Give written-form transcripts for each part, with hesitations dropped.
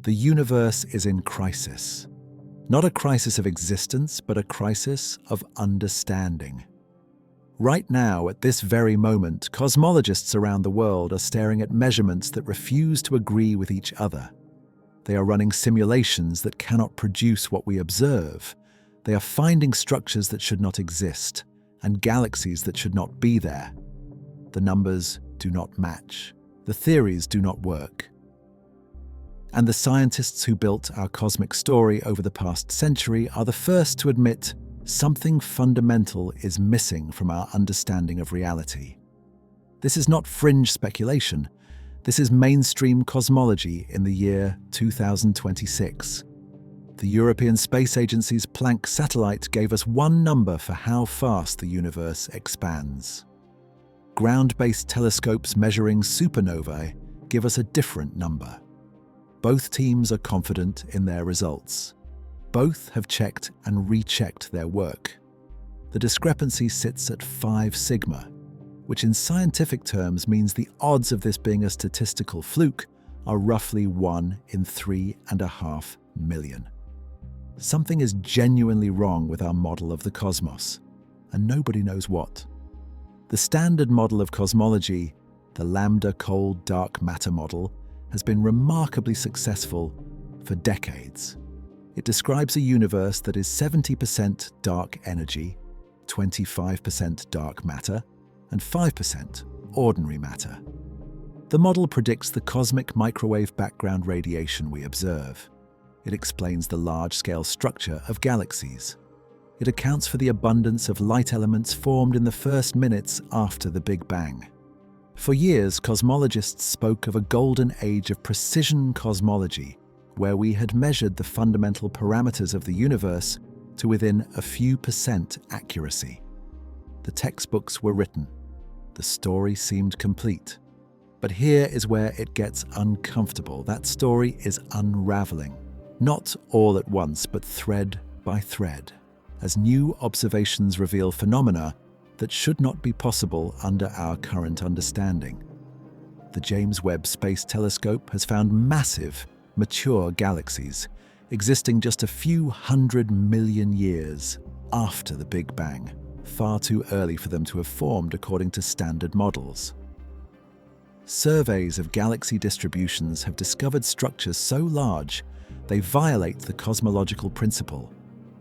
The universe is in crisis. Not a crisis of existence, but a crisis of understanding. Right now, at this very moment, cosmologists around the world are staring at measurements that refuse to agree with each other. They are running simulations that cannot produce what we observe. They are finding structures that should not exist, and galaxies that should not be there. The numbers do not match. The theories do not work. And the scientists who built our cosmic story over the past century are the first to admit something fundamental is missing from our understanding of reality. This is not fringe speculation. This is mainstream cosmology in the year 2026. The European Space Agency's Planck satellite gave us one number for how fast the universe expands. Ground-based telescopes measuring supernovae give us a different number. Both teams are confident in their results. Both have checked and rechecked their work. The discrepancy sits at 5 sigma, which in scientific terms means the odds of this being a statistical fluke are roughly 1 in 3.5 million. Something is genuinely wrong with our model of the cosmos, and nobody knows what. The standard model of cosmology, the lambda cold dark matter model, has been remarkably successful for decades. It describes a universe that is 70% dark energy, 25% dark matter, and 5% ordinary matter. The model predicts the cosmic microwave background radiation we observe. It explains the large-scale structure of galaxies. It accounts for the abundance of light elements formed in the first minutes after the Big Bang. For years, cosmologists spoke of a golden age of precision cosmology, where we had measured the fundamental parameters of the universe to within a few percent accuracy. The textbooks were written. The story seemed complete. But here is where it gets uncomfortable. That story is unraveling. Not all at once, but thread by thread, as new observations reveal phenomena that should not be possible under our current understanding. The James Webb Space Telescope has found massive, mature galaxies, existing just a few 100 million years after the Big Bang, far too early for them to have formed according to standard models. Surveys of galaxy distributions have discovered structures so large they violate the cosmological principle,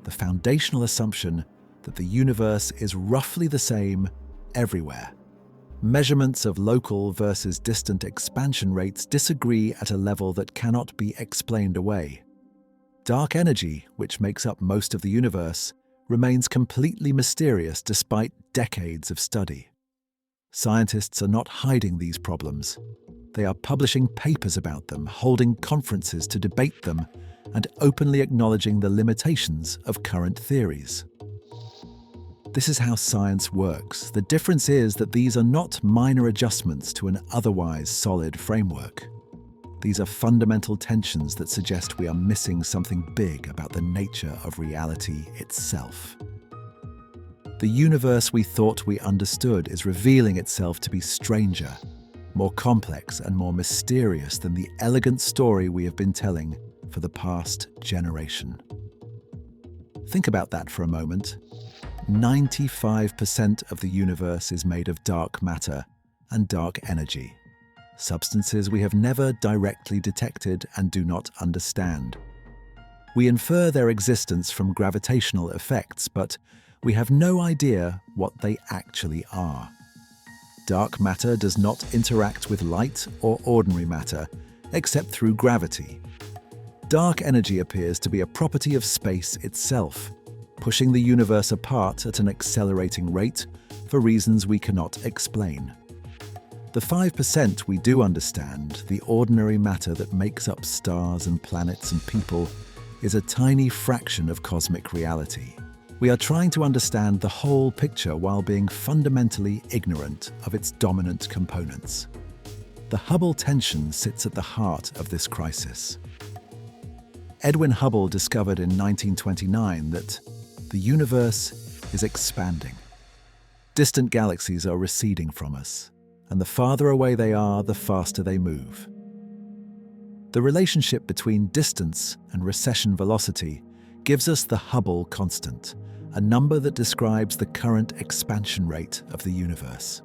the foundational assumption that the universe is roughly the same everywhere. Measurements of local versus distant expansion rates disagree at a level that cannot be explained away. Dark energy, which makes up most of the universe, remains completely mysterious despite decades of study. Scientists are not hiding these problems. They are publishing papers about them, holding conferences to debate them, and openly acknowledging the limitations of current theories. This is how science works. The difference is that these are not minor adjustments to an otherwise solid framework. These are fundamental tensions that suggest we are missing something big about the nature of reality itself. The universe we thought we understood is revealing itself to be stranger, more complex and more mysterious than the elegant story we have been telling for the past generation. Think about that for a moment. 95% of the universe is made of dark matter and dark energy, substances we have never directly detected and do not understand. We infer their existence from gravitational effects, but we have no idea what they actually are. Dark matter does not interact with light or ordinary matter, except through gravity. Dark energy appears to be a property of space itself, pushing the universe apart at an accelerating rate for reasons we cannot explain. The 5% we do understand, the ordinary matter that makes up stars and planets and people, is a tiny fraction of cosmic reality. We are trying to understand the whole picture while being fundamentally ignorant of its dominant components. The Hubble tension sits at the heart of this crisis. Edwin Hubble discovered in 1929 that the universe is expanding. Distant galaxies are receding from us, and the farther away they are, the faster they move. The relationship between distance and recession velocity gives us the Hubble constant, a number that describes the current expansion rate of the universe.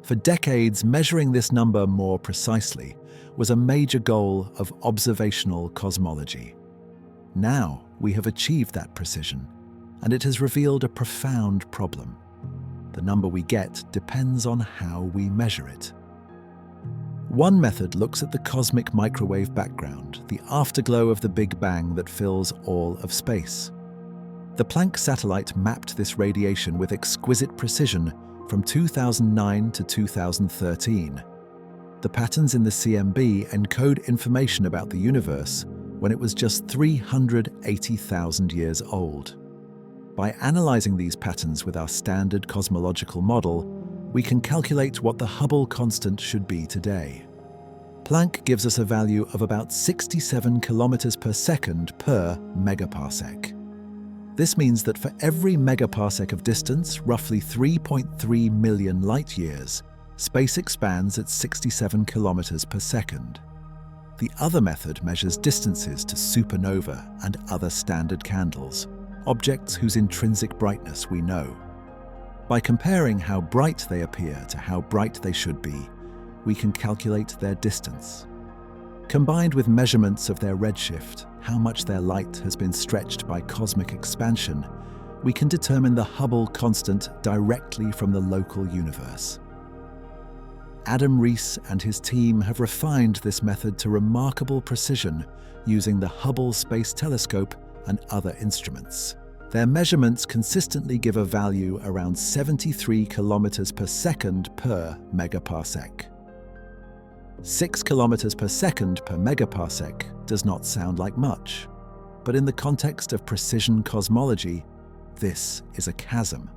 For decades, measuring this number more precisely was a major goal of observational cosmology. Now we have achieved that precision, and it has revealed a profound problem. The number we get depends on how we measure it. One method looks at the cosmic microwave background, the afterglow of the Big Bang that fills all of space. The Planck satellite mapped this radiation with exquisite precision from 2009 to 2013. The patterns in the CMB encode information about the universe when it was just 380,000 years old. By analyzing these patterns with our standard cosmological model, we can calculate what the Hubble constant should be today. Planck gives us a value of about 67 kilometers per second per megaparsec. This means that for every megaparsec of distance, roughly 3.3 million light-years, space expands at 67 kilometers per second. The other method measures distances to supernova and other standard candles, objects whose intrinsic brightness we know. By comparing how bright they appear to how bright they should be, we can calculate their distance. Combined with measurements of their redshift, how much their light has been stretched by cosmic expansion, we can determine the Hubble constant directly from the local universe. Adam Rees and his team have refined this method to remarkable precision using the Hubble Space Telescope and other instruments. Their measurements consistently give a value around 73 kilometers per second per megaparsec. 6 kilometers per second per megaparsec does not sound like much, but in the context of precision cosmology, this is a chasm.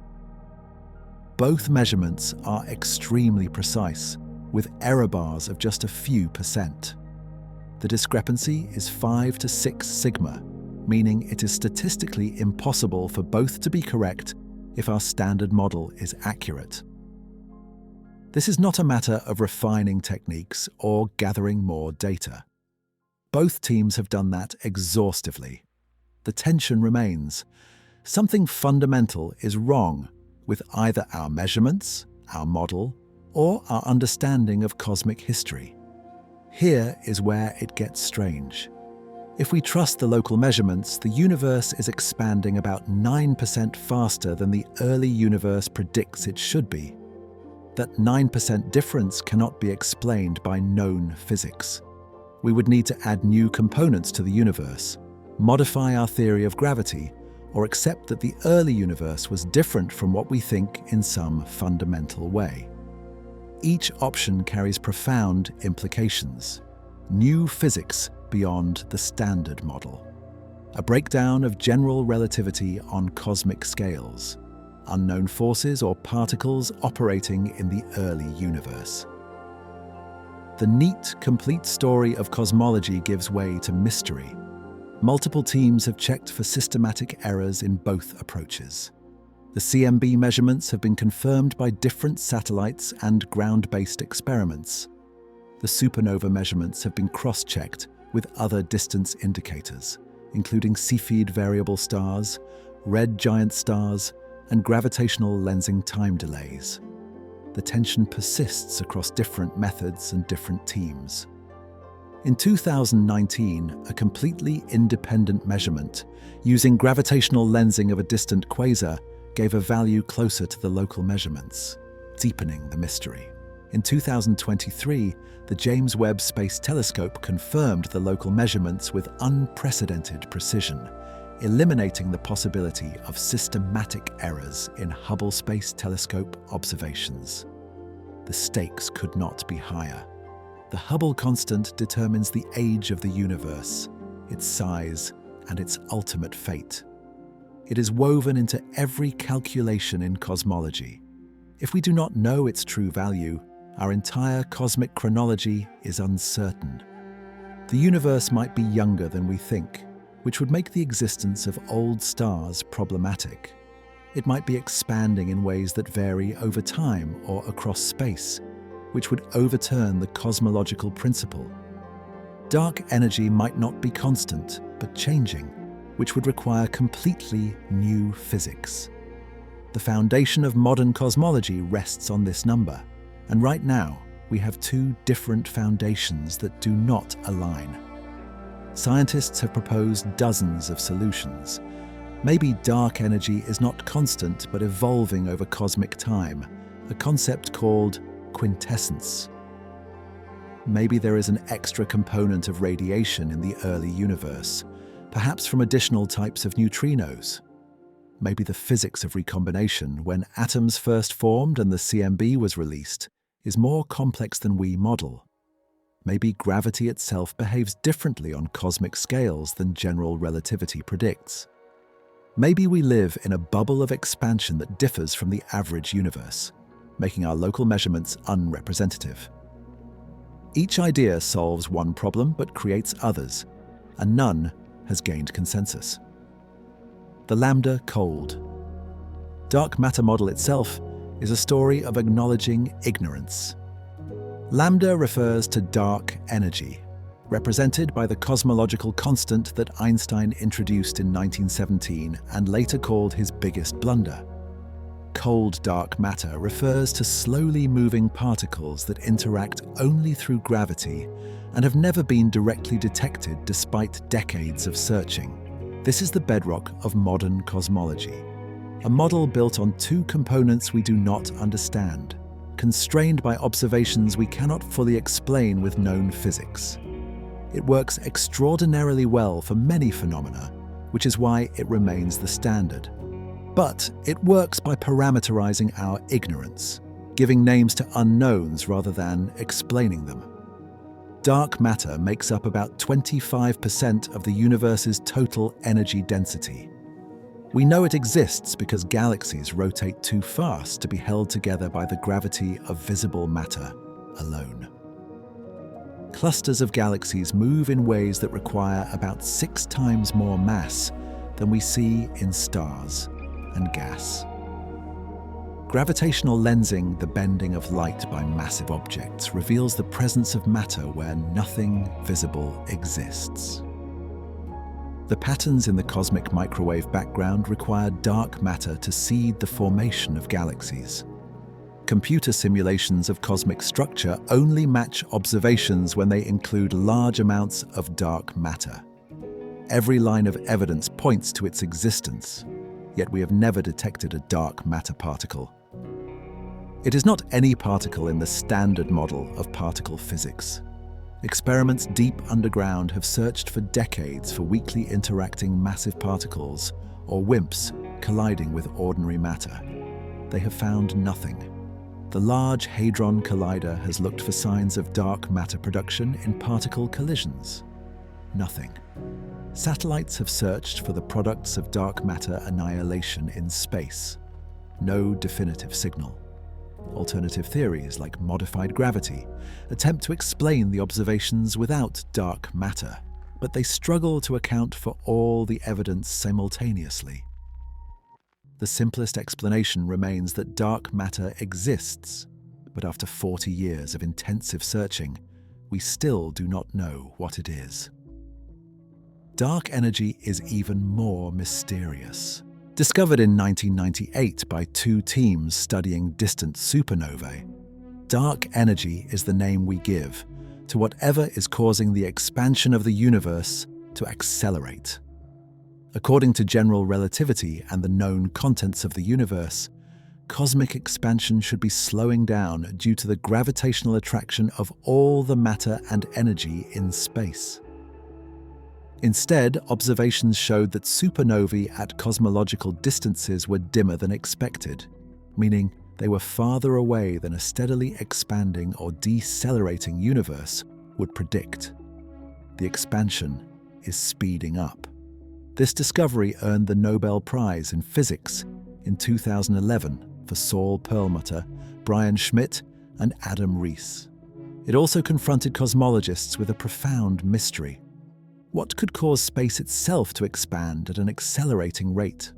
Both measurements are extremely precise, with error bars of just a few percent. The discrepancy is 5 to 6 sigma, meaning it is statistically impossible for both to be correct if our standard model is accurate. This is not a matter of refining techniques or gathering more data. Both teams have done that exhaustively. The tension remains. Something fundamental is wrong with either our measurements, our model, or our understanding of cosmic history. Here is where it gets strange. If we trust the local measurements, the universe is expanding about 9% faster than the early universe predicts it should be. That 9% difference cannot be explained by known physics. We would need to add new components to the universe, modify our theory of gravity, or accept that the early universe was different from what we think in some fundamental way. Each option carries profound implications. New physics beyond the standard model. A breakdown of general relativity on cosmic scales. Unknown forces or particles operating in the early universe. The neat, complete story of cosmology gives way to mystery. Multiple teams have checked for systematic errors in both approaches. The CMB measurements have been confirmed by different satellites and ground-based experiments. The supernova measurements have been cross-checked with other distance indicators, including Cepheid variable stars, red giant stars, and gravitational lensing time delays. The tension persists across different methods and different teams. In 2019, a completely independent measurement using gravitational lensing of a distant quasar gave a value closer to the local measurements, deepening the mystery. In 2023, the James Webb Space Telescope confirmed the local measurements with unprecedented precision, eliminating the possibility of systematic errors in Hubble Space Telescope observations. The stakes could not be higher. The Hubble constant determines the age of the universe, its size, and its ultimate fate. It is woven into every calculation in cosmology. If we do not know its true value, our entire cosmic chronology is uncertain. The universe might be younger than we think, which would make the existence of old stars problematic. It might be expanding in ways that vary over time or across space, which would overturn the cosmological principle. Dark energy might not be constant, but changing, which would require completely new physics. The foundation of modern cosmology rests on this number, and right now we have two different foundations that do not align. Scientists have proposed dozens of solutions. Maybe dark energy is not constant but evolving over cosmic time, a concept called quintessence. Maybe there is an extra component of radiation in the early universe, perhaps from additional types of neutrinos. Maybe the physics of recombination, when atoms first formed and the CMB was released, is more complex than we model. Maybe gravity itself behaves differently on cosmic scales than general relativity predicts. Maybe we live in a bubble of expansion that differs from the average universe, making our local measurements unrepresentative. Each idea solves one problem but creates others, and none has gained consensus. The lambda cold. Dark matter model itself is a story of acknowledging ignorance. Lambda refers to dark energy, represented by the cosmological constant that Einstein introduced in 1917 and later called his biggest blunder. Cold dark matter refers to slowly moving particles that interact only through gravity and have never been directly detected despite decades of searching. This is the bedrock of modern cosmology, a model built on two components we do not understand, constrained by observations we cannot fully explain with known physics. It works extraordinarily well for many phenomena, which is why it remains the standard. But it works by parameterizing our ignorance, giving names to unknowns rather than explaining them. Dark matter makes up about 25% of the universe's total energy density. We know it exists because galaxies rotate too fast to be held together by the gravity of visible matter alone. Clusters of galaxies move in ways that require about 6 times more mass than we see in stars and gas. Gravitational lensing, the bending of light by massive objects, reveals the presence of matter where nothing visible exists. The patterns in the cosmic microwave background require dark matter to seed the formation of galaxies. Computer simulations of cosmic structure only match observations when they include large amounts of dark matter. Every line of evidence points to its existence, yet we have never detected a dark matter particle. It is not any particle in the standard model of particle physics. Experiments deep underground have searched for decades for weakly interacting massive particles, or WIMPs, colliding with ordinary matter. They have found nothing. The Large Hadron Collider has looked for signs of dark matter production in particle collisions. Nothing. Satellites have searched for the products of dark matter annihilation in space. No definitive signal. Alternative theories, like modified gravity, attempt to explain the observations without dark matter, but they struggle to account for all the evidence simultaneously. The simplest explanation remains that dark matter exists, but after 40 years of intensive searching, we still do not know what it is. Dark energy is even more mysterious. Discovered in 1998 by 2 teams studying distant supernovae, dark energy is the name we give to whatever is causing the expansion of the universe to accelerate. According to general relativity and the known contents of the universe, cosmic expansion should be slowing down due to the gravitational attraction of all the matter and energy in space. Instead, observations showed that supernovae at cosmological distances were dimmer than expected, meaning they were farther away than a steadily expanding or decelerating universe would predict. The expansion is speeding up. This discovery earned the Nobel Prize in Physics in 2011 for Saul Perlmutter, Brian Schmidt, and Adam Rees. It also confronted cosmologists with a profound mystery. What could cause space itself to expand at an accelerating rate?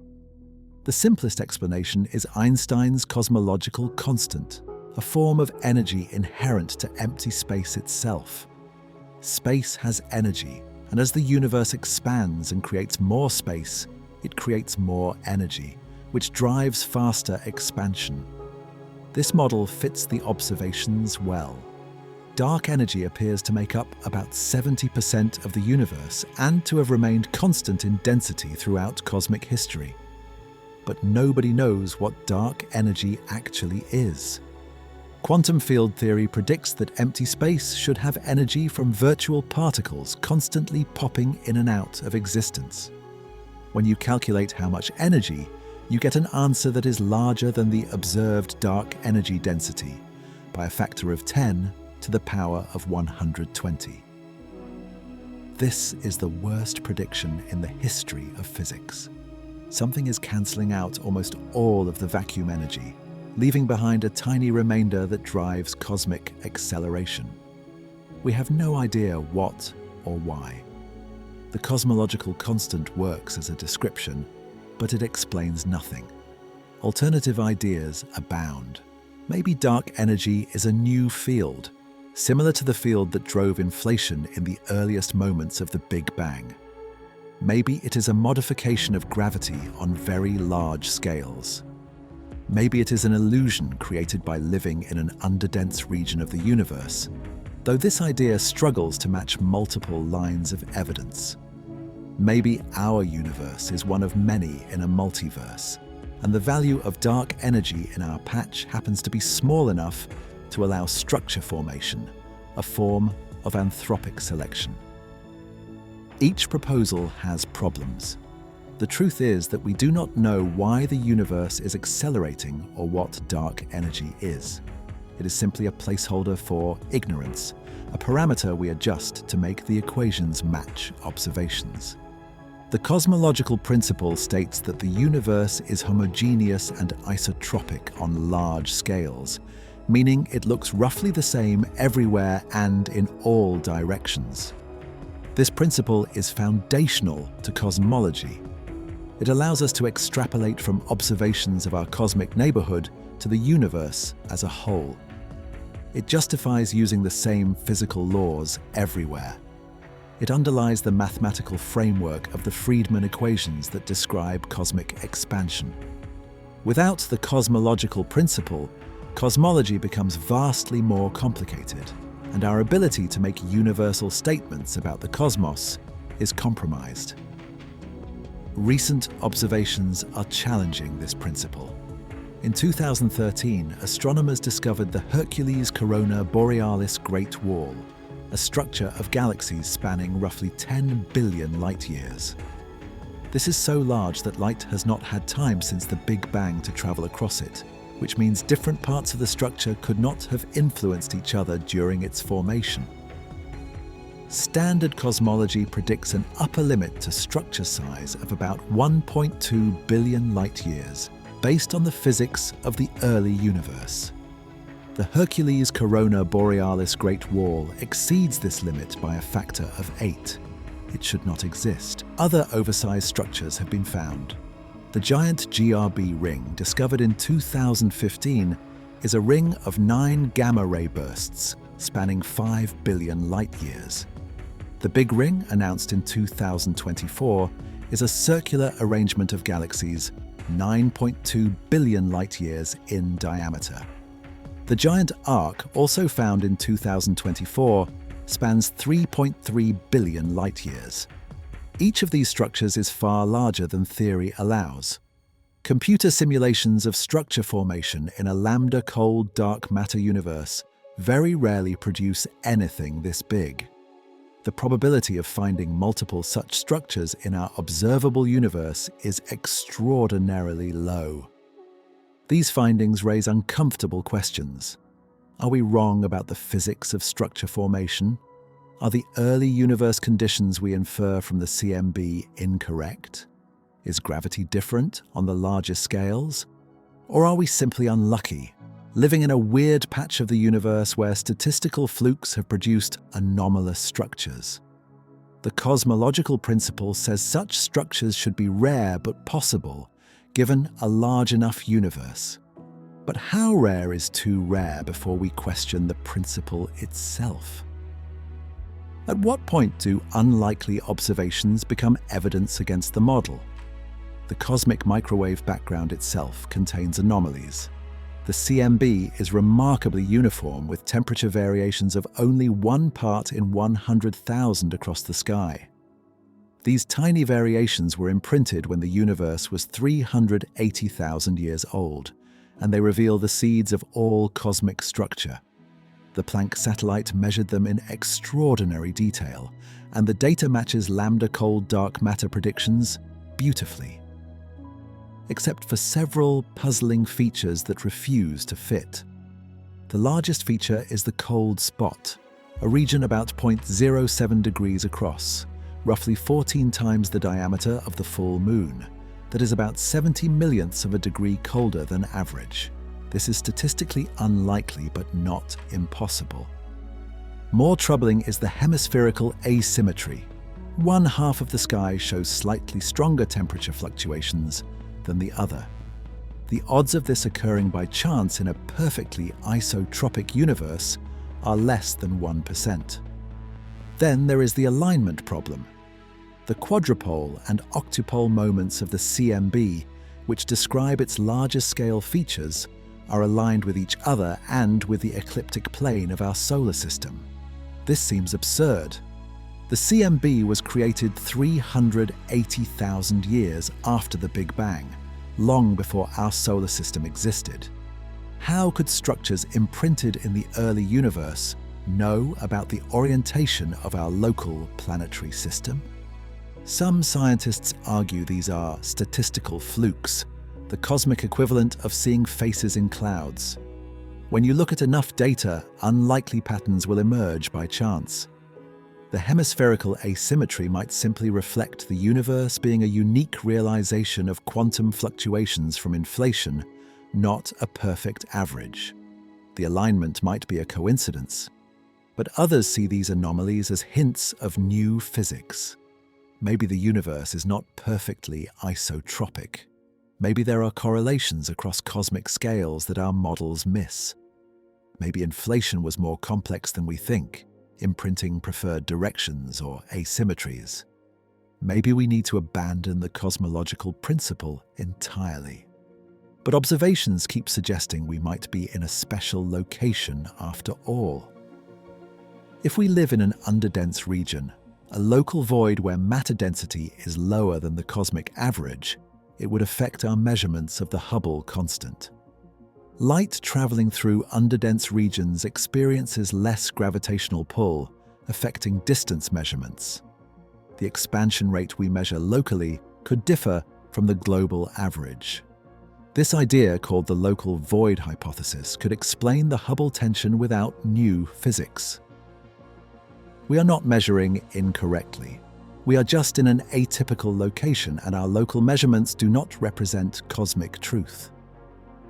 The simplest explanation is Einstein's cosmological constant, a form of energy inherent to empty space itself. Space has energy, and as the universe expands and creates more space, it creates more energy, which drives faster expansion. This model fits the observations well. Dark energy appears to make up about 70% of the universe and to have remained constant in density throughout cosmic history. But nobody knows what dark energy actually is. Quantum field theory predicts that empty space should have energy from virtual particles constantly popping in and out of existence. When you calculate how much energy, you get an answer that is larger than the observed dark energy density by a factor of 10 to the power of 120. This is the worst prediction in the history of physics. Something is cancelling out almost all of the vacuum energy, leaving behind a tiny remainder that drives cosmic acceleration. We have no idea what or why. The cosmological constant works as a description, but it explains nothing. Alternative ideas abound. Maybe dark energy is a new field, similar to the field that drove inflation in the earliest moments of the Big Bang. Maybe it is a modification of gravity on very large scales. Maybe it is an illusion created by living in an underdense region of the universe, though this idea struggles to match multiple lines of evidence. Maybe our universe is one of many in a multiverse, and the value of dark energy in our patch happens to be small enough to allow structure formation, a form of anthropic selection. Each proposal has problems. The truth is that we do not know why the universe is accelerating or what dark energy is. It is simply a placeholder for ignorance, a parameter we adjust to make the equations match observations. The cosmological principle states that the universe is homogeneous and isotropic on large scales, meaning it looks roughly the same everywhere and in all directions. This principle is foundational to cosmology. It allows us to extrapolate from observations of our cosmic neighborhood to the universe as a whole. It justifies using the same physical laws everywhere. It underlies the mathematical framework of the Friedmann equations that describe cosmic expansion. Without the cosmological principle, cosmology becomes vastly more complicated, and our ability to make universal statements about the cosmos is compromised. Recent observations are challenging this principle. In 2013, astronomers discovered the Hercules Corona Borealis Great Wall, a structure of galaxies spanning roughly 10 billion light-years. This is so large that light has not had time since the Big Bang to travel across it, which means different parts of the structure could not have influenced each other during its formation. Standard cosmology predicts an upper limit to structure size of about 1.2 billion light-years, based on the physics of the early universe. The Hercules Corona Borealis Great Wall exceeds this limit by a factor of 8. It should not exist. Other oversized structures have been found. The giant GRB ring, discovered in 2015, is a ring of 9 gamma-ray bursts spanning 5 billion light-years. The Big Ring, announced in 2024, is a circular arrangement of galaxies 9.2 billion light-years in diameter. The giant arc, also found in 2024, spans 3.3 billion light-years. Each of these structures is far larger than theory allows. Computer simulations of structure formation in a lambda-cold dark matter universe very rarely produce anything this big. The probability of finding multiple such structures in our observable universe is extraordinarily low. These findings raise uncomfortable questions. Are we wrong about the physics of structure formation? Are the early universe conditions we infer from the CMB incorrect? Is gravity different on the larger scales? Or are we simply unlucky, living in a weird patch of the universe where statistical flukes have produced anomalous structures? The cosmological principle says such structures should be rare but possible, given a large enough universe. But how rare is too rare before we question the principle itself? At what point do unlikely observations become evidence against the model? The cosmic microwave background itself contains anomalies. The CMB is remarkably uniform, with temperature variations of only 1 part in 100,000 across the sky. These tiny variations were imprinted when the universe was 380,000 years old, and they reveal the seeds of all cosmic structure. The Planck satellite measured them in extraordinary detail, and the data matches lambda cold dark matter predictions beautifully. Except for several puzzling features that refuse to fit. The largest feature is the cold spot, a region about 0.07 degrees across, roughly 14 times the diameter of the full moon, that is about 70 millionths of a degree colder than average. This is statistically unlikely, but not impossible. More troubling is the hemispherical asymmetry. One half of the sky shows slightly stronger temperature fluctuations than the other. The odds of this occurring by chance in a perfectly isotropic universe are less than 1%. Then there is the alignment problem. The quadrupole and octupole moments of the CMB, which describe its larger scale features, are aligned with each other and with the ecliptic plane of our solar system. This seems absurd. The CMB was created 380,000 years after the Big Bang, long before our solar system existed. How could structures imprinted in the early universe know about the orientation of our local planetary system? Some scientists argue these are statistical flukes, the cosmic equivalent of seeing faces in clouds. When you look at enough data, unlikely patterns will emerge by chance. The hemispherical asymmetry might simply reflect the universe being a unique realization of quantum fluctuations from inflation, not a perfect average. The alignment might be a coincidence, but others see these anomalies as hints of new physics. Maybe the universe is not perfectly isotropic. Maybe there are correlations across cosmic scales that our models miss. Maybe inflation was more complex than we think, imprinting preferred directions or asymmetries. Maybe we need to abandon the cosmological principle entirely. But observations keep suggesting we might be in a special location after all. If we live in an underdense region, a local void where matter density is lower than the cosmic average, it would affect our measurements of the Hubble constant. Light traveling through underdense regions experiences less gravitational pull, affecting distance measurements. The expansion rate we measure locally could differ from the global average. This idea, called the local void hypothesis, could explain the Hubble tension without new physics. We are not measuring incorrectly. We are just in an atypical location, and our local measurements do not represent cosmic truth.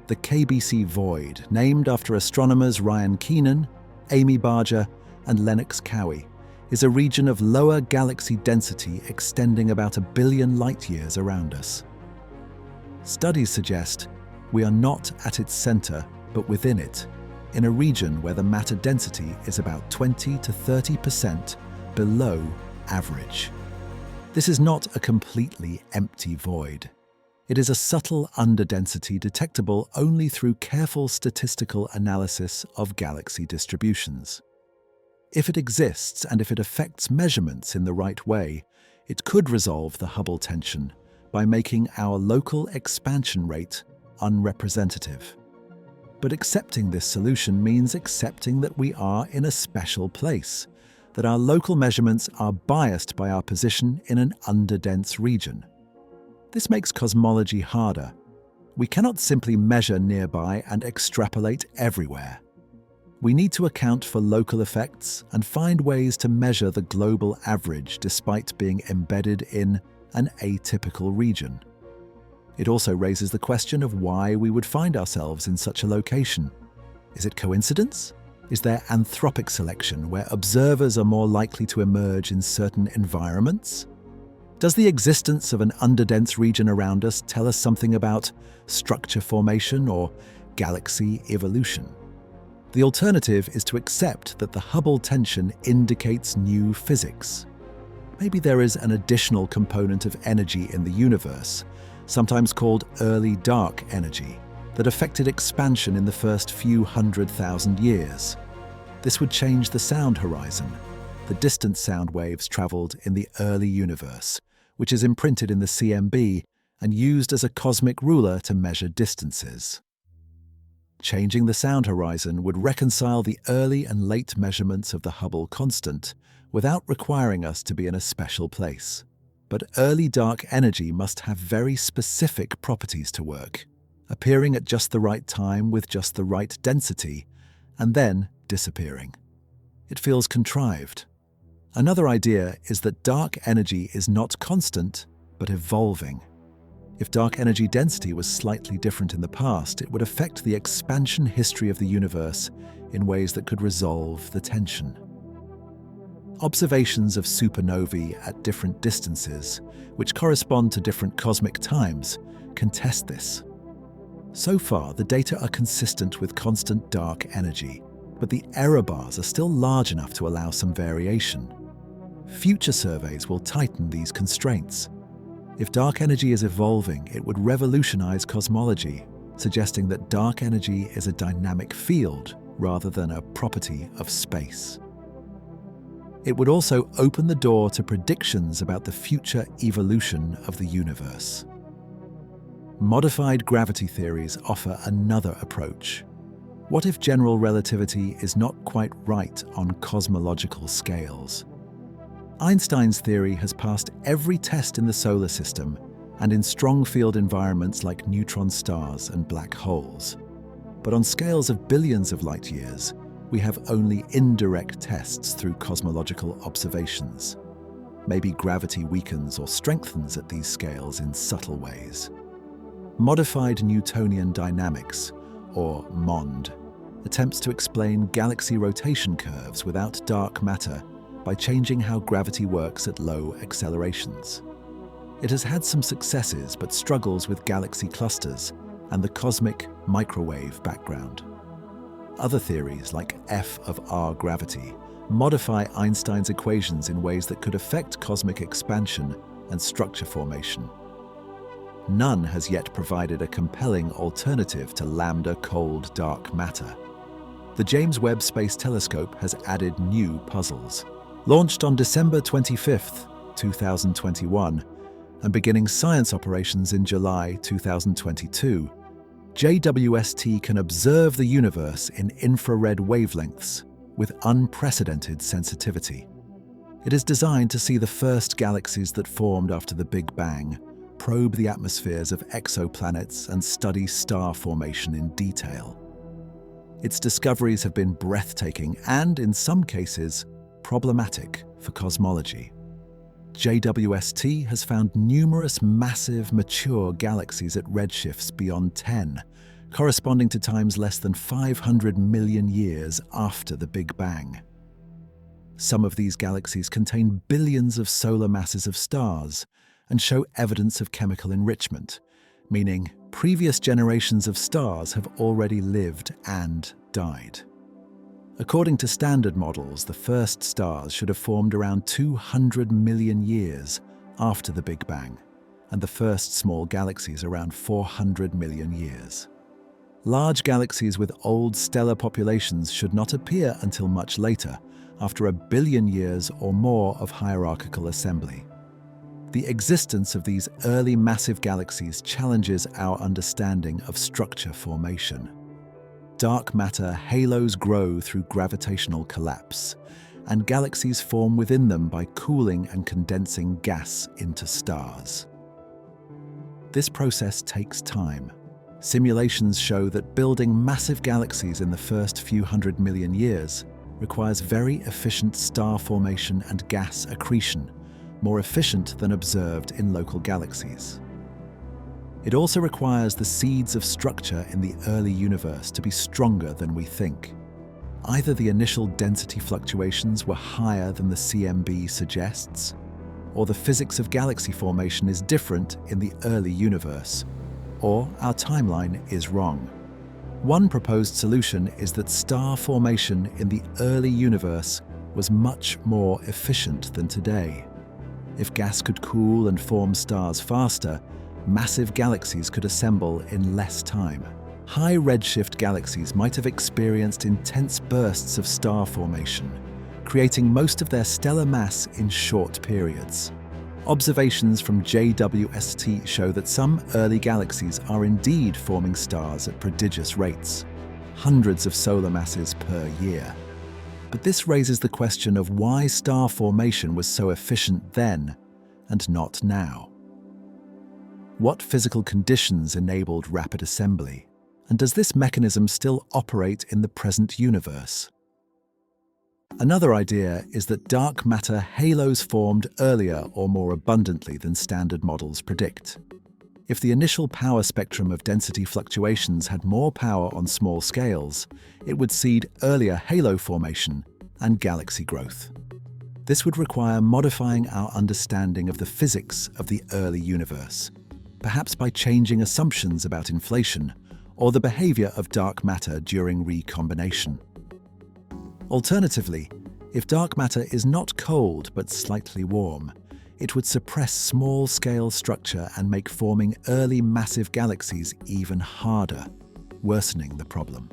The KBC void, named after astronomers Ryan Keenan, Amy Barger, and Lennox Cowie, is a region of lower galaxy density extending about 1 billion light-years around us. Studies suggest we are not at its center, but within it, in a region where the matter density is about 20 to 30% below average. This is not a completely empty void. It is a subtle underdensity detectable only through careful statistical analysis of galaxy distributions. If it exists and if it affects measurements in the right way, it could resolve the Hubble tension by making our local expansion rate unrepresentative. But accepting this solution means accepting that we are in a special place, that our local measurements are biased by our position in an underdense region. This makes cosmology harder. We cannot simply measure nearby and extrapolate everywhere. We need to account for local effects and find ways to measure the global average despite being embedded in an atypical region. It also raises the question of why we would find ourselves in such a location. Is it coincidence? Is there anthropic selection where observers are more likely to emerge in certain environments? Does the existence of an underdense region around us tell us something about structure formation or galaxy evolution? The alternative is to accept that the Hubble tension indicates new physics. Maybe there is an additional component of energy in the universe, sometimes called early dark energy, that affected expansion in the first few 100,000 years. This would change the sound horizon. The distant sound waves traveled in the early universe, which is imprinted in the CMB and used as a cosmic ruler to measure distances. Changing the sound horizon would reconcile the early and late measurements of the Hubble constant without requiring us to be in a special place. But early dark energy must have very specific properties to work, appearing at just the right time with just the right density, and then disappearing. It feels contrived. Another idea is that dark energy is not constant, but evolving. If dark energy density was slightly different in the past, it would affect the expansion history of the universe in ways that could resolve the tension. Observations of supernovae at different distances, which correspond to different cosmic times, can test this. So far, the data are consistent with constant dark energy, but the error bars are still large enough to allow some variation. Future surveys will tighten these constraints. If dark energy is evolving, it would revolutionize cosmology, suggesting that dark energy is a dynamic field rather than a property of space. It would also open the door to predictions about the future evolution of the universe. Modified gravity theories offer another approach. What if general relativity is not quite right on cosmological scales? Einstein's theory has passed every test in the solar system and in strong field environments like neutron stars and black holes. But on scales of billions of light years, we have only indirect tests through cosmological observations. Maybe gravity weakens or strengthens at these scales in subtle ways. Modified Newtonian dynamics, or MOND, attempts to explain galaxy rotation curves without dark matter by changing how gravity works at low accelerations. It has had some successes but struggles with galaxy clusters and the cosmic microwave background. Other theories, like F of R gravity, modify Einstein's equations in ways that could affect cosmic expansion and structure formation. None has yet provided a compelling alternative to lambda cold dark matter. The James Webb Space Telescope has added new puzzles. Launched on December 25, 2021, and beginning science operations in July 2022, JWST can observe the universe in infrared wavelengths with unprecedented sensitivity. It is designed to see the first galaxies that formed after the Big Bang, probe the atmospheres of exoplanets, and study star formation in detail. Its discoveries have been breathtaking and, in some cases, problematic for cosmology. JWST has found numerous massive, mature galaxies at redshifts beyond 10, corresponding to times less than 500 million years after the Big Bang. Some of these galaxies contain billions of solar masses of stars and show evidence of chemical enrichment, meaning previous generations of stars have already lived and died. According to standard models, the first stars should have formed around 200 million years after the Big Bang, and the first small galaxies around 400 million years. Large galaxies with old stellar populations should not appear until much later, after 1 billion years or more of hierarchical assembly. The existence of these early massive galaxies challenges our understanding of structure formation. Dark matter halos grow through gravitational collapse, and galaxies form within them by cooling and condensing gas into stars. This process takes time. Simulations show that building massive galaxies in the first few 100 million years requires very efficient star formation and gas accretion, more efficient than observed in local galaxies. It also requires the seeds of structure in the early universe to be stronger than we think. Either the initial density fluctuations were higher than the CMB suggests, or the physics of galaxy formation is different in the early universe, or our timeline is wrong. One proposed solution is that star formation in the early universe was much more efficient than today. If gas could cool and form stars faster, massive galaxies could assemble in less time. High redshift galaxies might have experienced intense bursts of star formation, creating most of their stellar mass in short periods. Observations from JWST show that some early galaxies are indeed forming stars at prodigious rates, hundreds of solar masses per year. But this raises the question of why star formation was so efficient then and not now. What physical conditions enabled rapid assembly? And does this mechanism still operate in the present universe? Another idea is that dark matter halos formed earlier or more abundantly than standard models predict. If the initial power spectrum of density fluctuations had more power on small scales, it would seed earlier halo formation and galaxy growth. This would require modifying our understanding of the physics of the early universe, perhaps by changing assumptions about inflation or the behavior of dark matter during recombination. Alternatively, if dark matter is not cold but slightly warm, it would suppress small-scale structure and make forming early massive galaxies even harder, worsening the problem.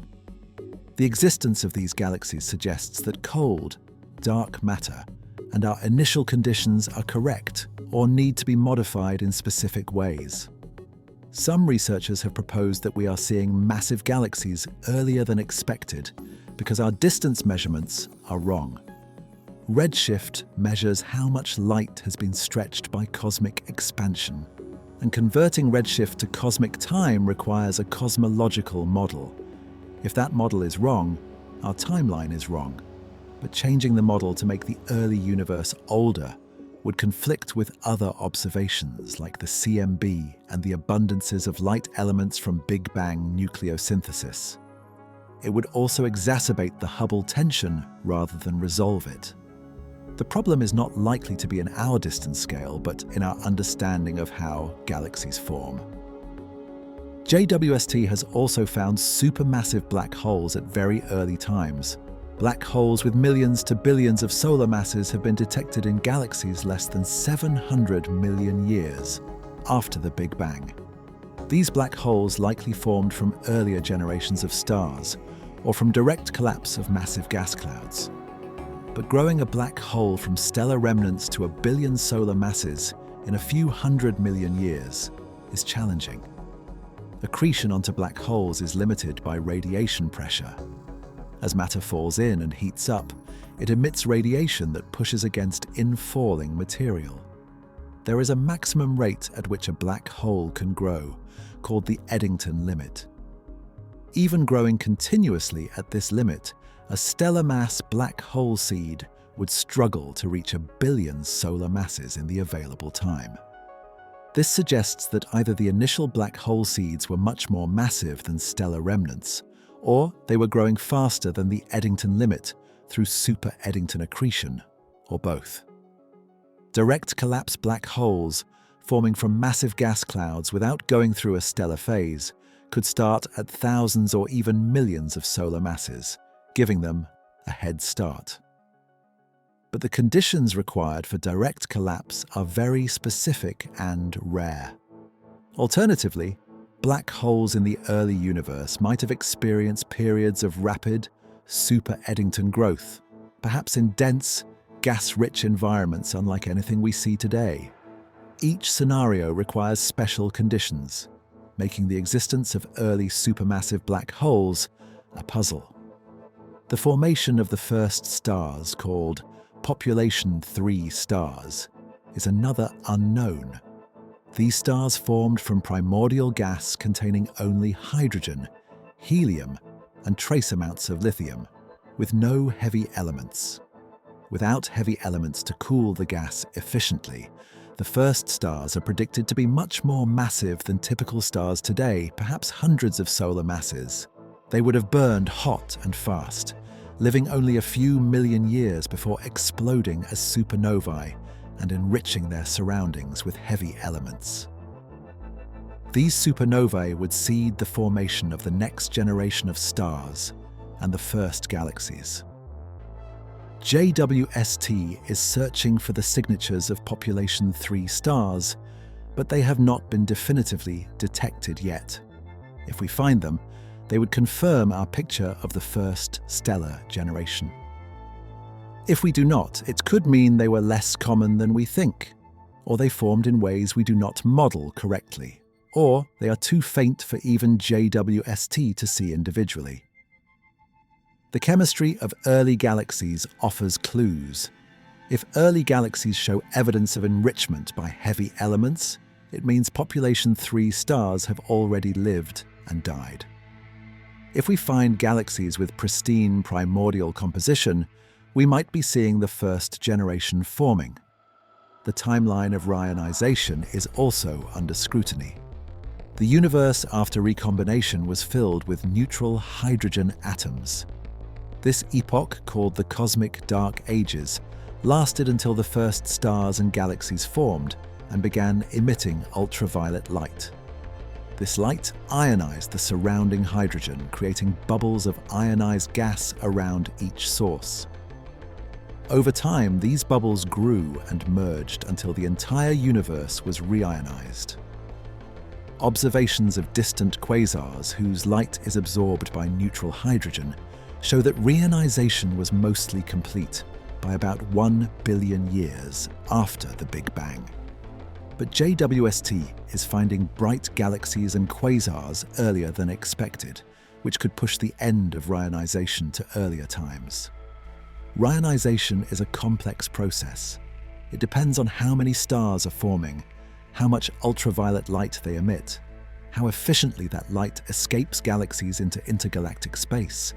The existence of these galaxies suggests that cold, dark matter and our initial conditions are correct or need to be modified in specific ways. Some researchers have proposed that we are seeing massive galaxies earlier than expected because our distance measurements are wrong. Redshift measures how much light has been stretched by cosmic expansion, and converting redshift to cosmic time requires a cosmological model. If that model is wrong, our timeline is wrong. But changing the model to make the early universe older would conflict with other observations like the CMB and the abundances of light elements from Big Bang nucleosynthesis. It would also exacerbate the Hubble tension rather than resolve it. The problem is not likely to be in our distance scale, but in our understanding of how galaxies form. JWST has also found supermassive black holes at very early times. Black holes with millions to billions of solar masses have been detected in galaxies less than 700 million years after the Big Bang. These black holes likely formed from earlier generations of stars or from direct collapse of massive gas clouds. But growing a black hole from stellar remnants to a billion solar masses in a few 100 million years is challenging. Accretion onto black holes is limited by radiation pressure. As matter falls in and heats up, it emits radiation that pushes against infalling material. There is a maximum rate at which a black hole can grow, called the Eddington limit. Even growing continuously at this limit, a stellar mass black hole seed would struggle to reach a billion solar masses in the available time. This suggests that either the initial black hole seeds were much more massive than stellar remnants, or they were growing faster than the Eddington limit through super Eddington accretion, or both. Direct collapse black holes, forming from massive gas clouds without going through a stellar phase, could start at thousands or even millions of solar masses, giving them a head start. But the conditions required for direct collapse are very specific and rare. Alternatively, black holes in the early universe might have experienced periods of rapid, super Eddington growth, perhaps in dense, gas-rich environments unlike anything we see today. Each scenario requires special conditions, making the existence of early supermassive black holes a puzzle. The formation of the first stars, called population 3 stars, is another unknown. These stars formed from primordial gas containing only hydrogen, helium, and trace amounts of lithium, with no heavy elements. Without heavy elements to cool the gas efficiently, the first stars are predicted to be much more massive than typical stars today, perhaps hundreds of solar masses. They would have burned hot and fast, living only a few million years before exploding as supernovae and enriching their surroundings with heavy elements. These supernovae would seed the formation of the next generation of stars and the first galaxies. JWST is searching for the signatures of population 3 stars, but they have not been definitively detected yet. If we find them, they would confirm our picture of the first stellar generation. If we do not, it could mean they were less common than we think, or they formed in ways we do not model correctly, or they are too faint for even JWST to see individually. The chemistry of early galaxies offers clues. If early galaxies show evidence of enrichment by heavy elements, it means population 3 stars have already lived and died. If we find galaxies with pristine primordial composition, we might be seeing the first generation forming. The timeline of reionization is also under scrutiny. The universe after recombination was filled with neutral hydrogen atoms. This epoch, called the Cosmic Dark Ages, lasted until the first stars and galaxies formed and began emitting ultraviolet light. This light ionized the surrounding hydrogen, creating bubbles of ionized gas around each source. Over time, these bubbles grew and merged until the entire universe was reionized. Observations of distant quasars whose light is absorbed by neutral hydrogen show that reionization was mostly complete by about 1 billion years after the Big Bang. But JWST is finding bright galaxies and quasars earlier than expected, which could push the end of reionization to earlier times. Reionization is a complex process. It depends on how many stars are forming, how much ultraviolet light they emit, how efficiently that light escapes galaxies into intergalactic space,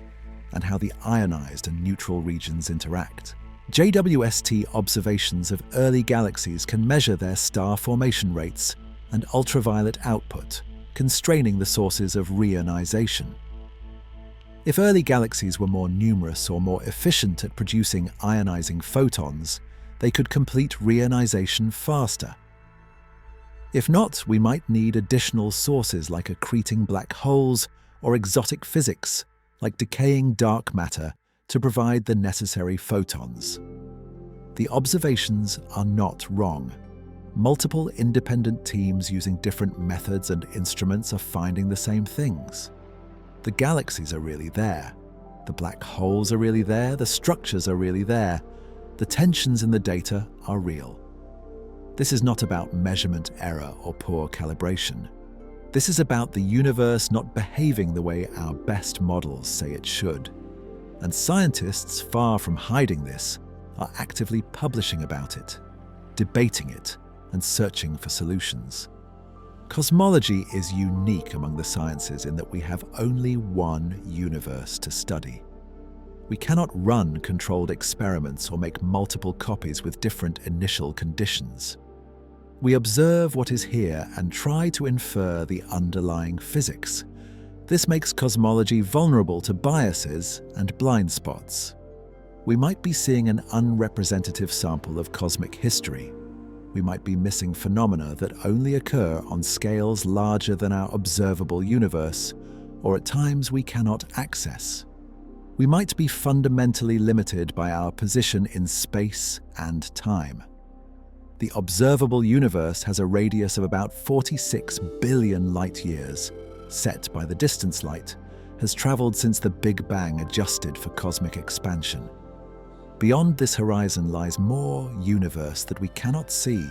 and how the ionized and neutral regions interact. JWST observations of early galaxies can measure their star formation rates and ultraviolet output, constraining the sources of reionization. If early galaxies were more numerous or more efficient at producing ionizing photons, they could complete reionization faster. If not, we might need additional sources like accreting black holes or exotic physics, like decaying dark matter, to provide the necessary photons. The observations are not wrong. Multiple independent teams using different methods and instruments are finding the same things. The galaxies are really there. The black holes are really there. The structures are really there. The tensions in the data are real. This is not about measurement error or poor calibration. This is about the universe not behaving the way our best models say it should. And scientists, far from hiding this, are actively publishing about it, debating it, and searching for solutions. Cosmology is unique among the sciences in that we have only one universe to study. We cannot run controlled experiments or make multiple copies with different initial conditions. We observe what is here and try to infer the underlying physics. This makes cosmology vulnerable to biases and blind spots. We might be seeing an unrepresentative sample of cosmic history. We might be missing phenomena that only occur on scales larger than our observable universe, or at times we cannot access. We might be fundamentally limited by our position in space and time. The observable universe has a radius of about 46 billion light-years, set by the distance light, has traveled since the Big Bang adjusted for cosmic expansion. Beyond this horizon lies more universe that we cannot see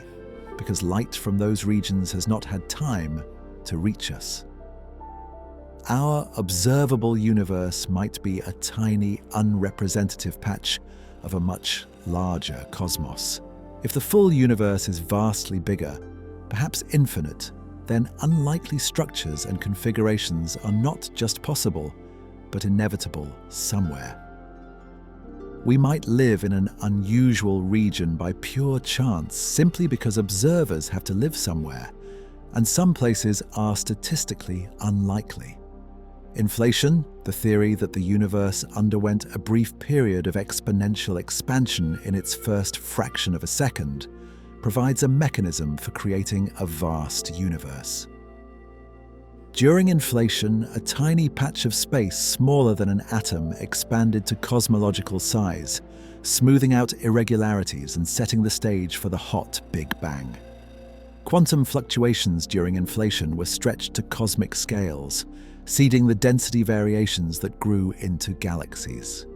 because light from those regions has not had time to reach us. Our observable universe might be a tiny, unrepresentative patch of a much larger cosmos. If the full universe is vastly bigger, perhaps infinite, then unlikely structures and configurations are not just possible, but inevitable somewhere. We might live in an unusual region by pure chance simply because observers have to live somewhere, and some places are statistically unlikely. Inflation, the theory that the universe underwent a brief period of exponential expansion in its first fraction of a second, provides a mechanism for creating a vast universe. During inflation, a tiny patch of space smaller than an atom expanded to cosmological size, smoothing out irregularities and setting the stage for the hot Big Bang. Quantum fluctuations during inflation were stretched to cosmic scales, seeding the density variations that grew into galaxies.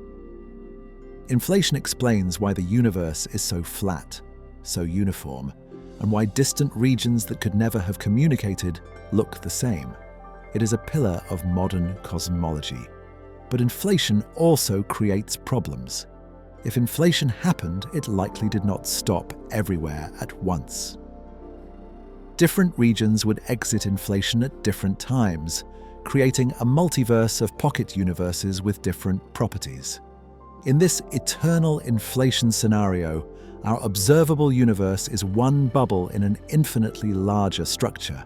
Inflation explains why the universe is so flat, so uniform, and why distant regions that could never have communicated look the same. It is a pillar of modern cosmology. But inflation also creates problems. If inflation happened, it likely did not stop everywhere at once. Different regions would exit inflation at different times, creating a multiverse of pocket universes with different properties. In this eternal inflation scenario, our observable universe is one bubble in an infinitely larger structure.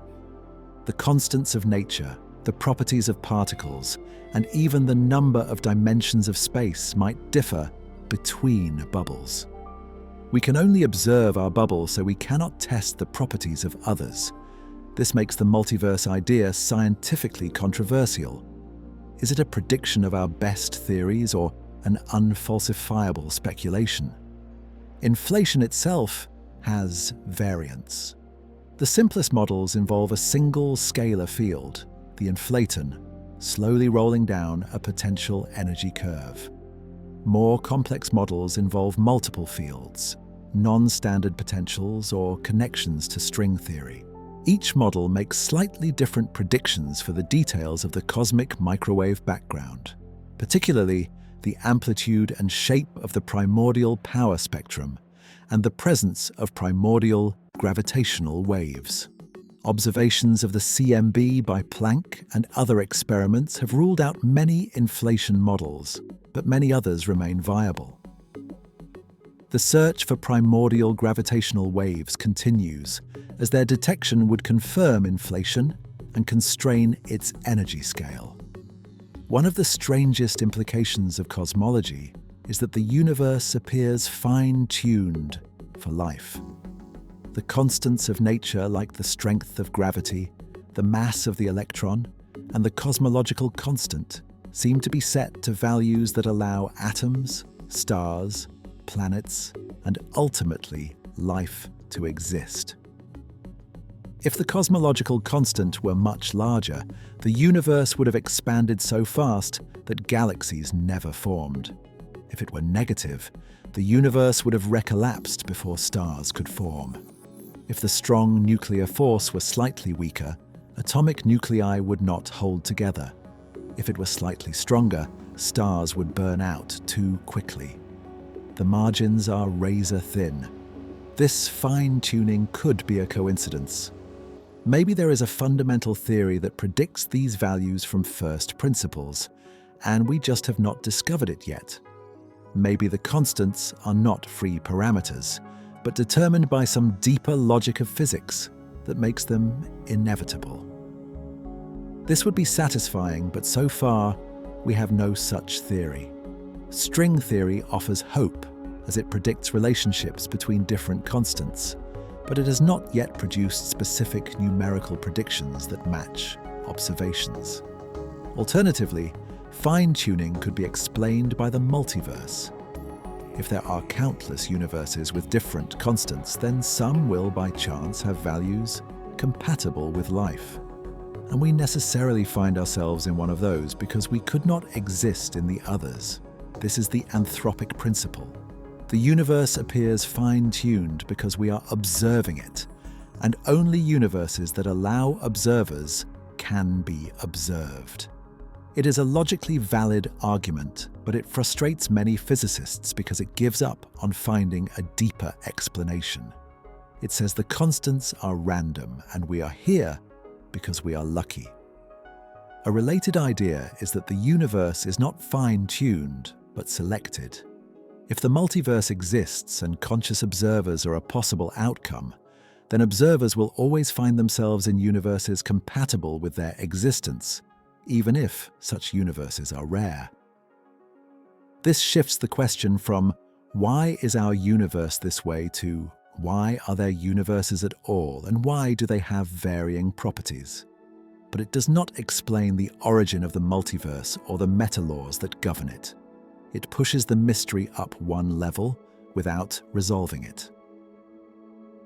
The constants of nature, the properties of particles, and even the number of dimensions of space might differ between bubbles. We can only observe our bubble, so we cannot test the properties of others. This makes the multiverse idea scientifically controversial. Is it a prediction of our best theories or an unfalsifiable speculation? Inflation itself has variance. The simplest models involve a single scalar field, the inflaton, slowly rolling down a potential energy curve. More complex models involve multiple fields, non-standard potentials, or connections to string theory. Each model makes slightly different predictions for the details of the cosmic microwave background, particularly the amplitude and shape of the primordial power spectrum and the presence of primordial gravitational waves. Observations of the CMB by Planck and other experiments have ruled out many inflation models, but many others remain viable. The search for primordial gravitational waves continues, as their detection would confirm inflation and constrain its energy scale. One of the strangest implications of cosmology is that the universe appears fine-tuned for life. The constants of nature, like the strength of gravity, the mass of the electron, and the cosmological constant, seem to be set to values that allow atoms, stars, planets, and ultimately life to exist. If the cosmological constant were much larger, the universe would have expanded so fast that galaxies never formed. If it were negative, the universe would have recollapsed before stars could form. If the strong nuclear force were slightly weaker, atomic nuclei would not hold together. If it were slightly stronger, stars would burn out too quickly. The margins are razor thin. This fine-tuning could be a coincidence. Maybe there is a fundamental theory that predicts these values from first principles, and we just have not discovered it yet. Maybe the constants are not free parameters, but determined by some deeper logic of physics that makes them inevitable. This would be satisfying, but so far, we have no such theory. String theory offers hope, as it predicts relationships between different constants, but it has not yet produced specific numerical predictions that match observations. Alternatively, fine-tuning could be explained by the multiverse. If there are countless universes with different constants, then some will by chance have values compatible with life. And we necessarily find ourselves in one of those because we could not exist in the others. This is the anthropic principle. The universe appears fine-tuned because we are observing it, and only universes that allow observers can be observed. It is a logically valid argument, but it frustrates many physicists because it gives up on finding a deeper explanation. It says the constants are random, and we are here because we are lucky. A related idea is that the universe is not fine-tuned, but selected. If the multiverse exists and conscious observers are a possible outcome, then observers will always find themselves in universes compatible with their existence, even if such universes are rare. This shifts the question from why is our universe this way to why are there universes at all and why do they have varying properties? but it does not explain the origin of the multiverse or the meta-laws that govern it. It pushes the mystery up one level without resolving it.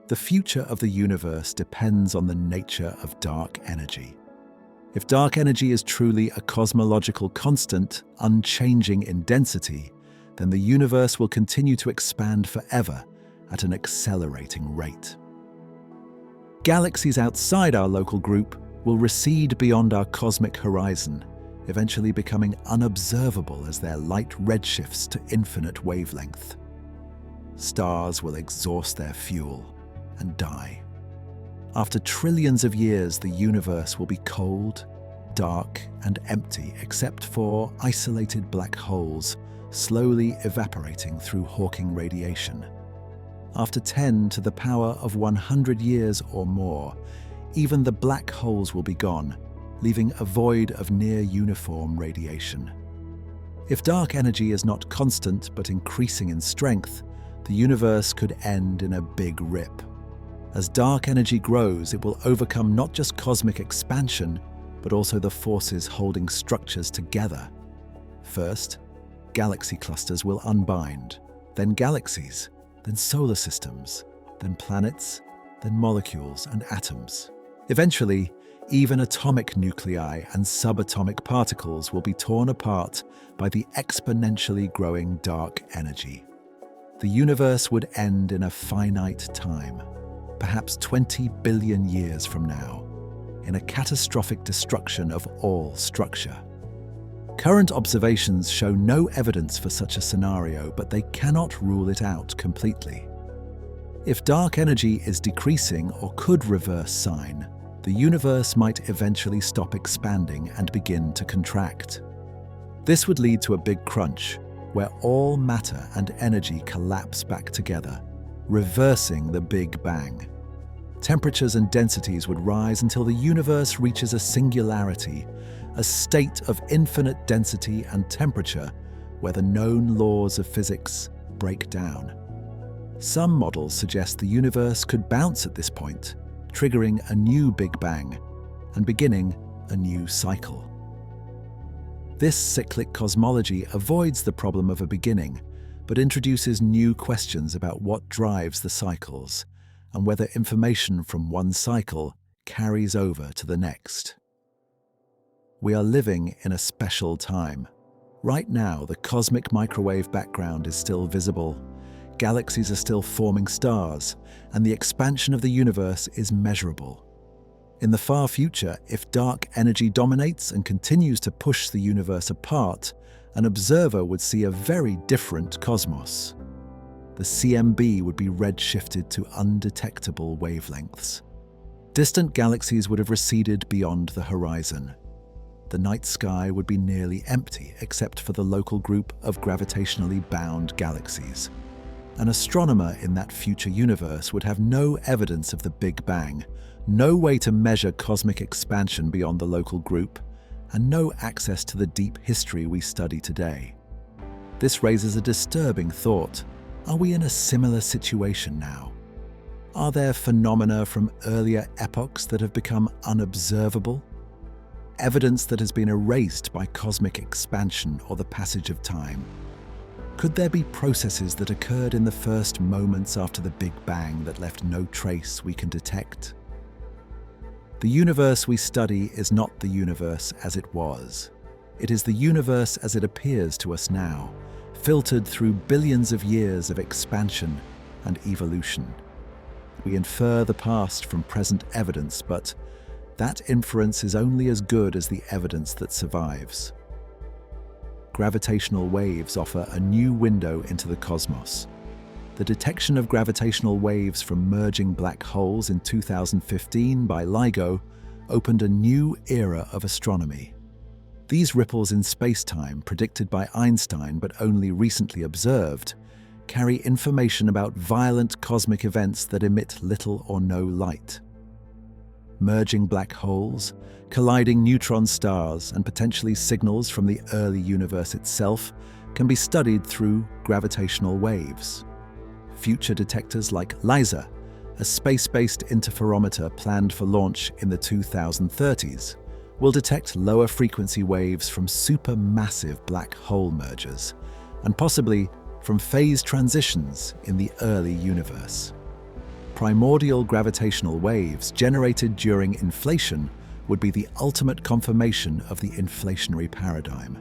The future of the universe depends on the nature of dark energy. If dark energy is truly a cosmological constant, unchanging in density, then the universe will continue to expand forever at an accelerating rate. Galaxies outside our local group will recede beyond our cosmic horizon, eventually becoming unobservable as their light redshifts to infinite wavelength. Stars will exhaust their fuel and die. After trillions of years, the universe will be cold, dark, and empty except for isolated black holes slowly evaporating through Hawking radiation. After 10 to the power of 100 years or more, even the black holes will be gone, leaving a void of near-uniform radiation. If dark energy is not constant but increasing in strength, the universe could end in a big rip. As dark energy grows, it will overcome not just cosmic expansion, but also the forces holding structures together. First, galaxy clusters will unbind, then galaxies, then solar systems, then planets, then molecules and atoms. Eventually, even atomic nuclei and subatomic particles will be torn apart by the exponentially growing dark energy. The universe would end in a finite time, perhaps 20 billion years from now, in a catastrophic destruction of all structure. Current observations show no evidence for such a scenario, but they cannot rule it out completely. If dark energy is decreasing or could reverse sign, the universe might eventually stop expanding and begin to contract. This would lead to a big crunch, where all matter and energy collapse back together, reversing the Big Bang. Temperatures and densities would rise until the universe reaches a singularity, a state of infinite density and temperature where the known laws of physics break down. Some models suggest the universe could bounce at this point, triggering a new Big Bang and beginning a new cycle. This cyclic cosmology avoids the problem of a beginning, but introduces new questions about what drives the cycles and whether information from one cycle carries over to the next. We are living in a special time. Right now, the cosmic microwave background is still visible, galaxies are still forming stars, and the expansion of the universe is measurable. In the far future, if dark energy dominates and continues to push the universe apart, an observer would see a very different cosmos. The CMB would be redshifted to undetectable wavelengths. Distant galaxies would have receded beyond the horizon. The night sky would be nearly empty except for the local group of gravitationally bound galaxies. An astronomer in that future universe would have no evidence of the Big Bang, no way to measure cosmic expansion beyond the local group, and no access to the deep history we study today. This raises a disturbing thought. Are we in a similar situation now? Are there phenomena from earlier epochs that have become unobservable? Evidence that has been erased by cosmic expansion or the passage of time? Could there be processes that occurred in the first moments after the Big Bang that left no trace we can detect? The universe we study is not the universe as it was. It is the universe as it appears to us now, filtered through billions of years of expansion and evolution. We infer the past from present evidence, but that inference is only as good as the evidence that survives. Gravitational waves offer a new window into the cosmos. The detection of gravitational waves from merging black holes in 2015 by LIGO opened a new era of astronomy. These ripples in space-time, predicted by Einstein but only recently observed, carry information about violent cosmic events that emit little or no light. Merging black holes, colliding neutron stars, and potentially signals from the early universe itself can be studied through gravitational waves. Future detectors like LISA, a space-based interferometer planned for launch in the 2030s, will detect lower frequency waves from supermassive black hole mergers, and possibly from phase transitions in the early universe. Primordial gravitational waves generated during inflation would be the ultimate confirmation of the inflationary paradigm.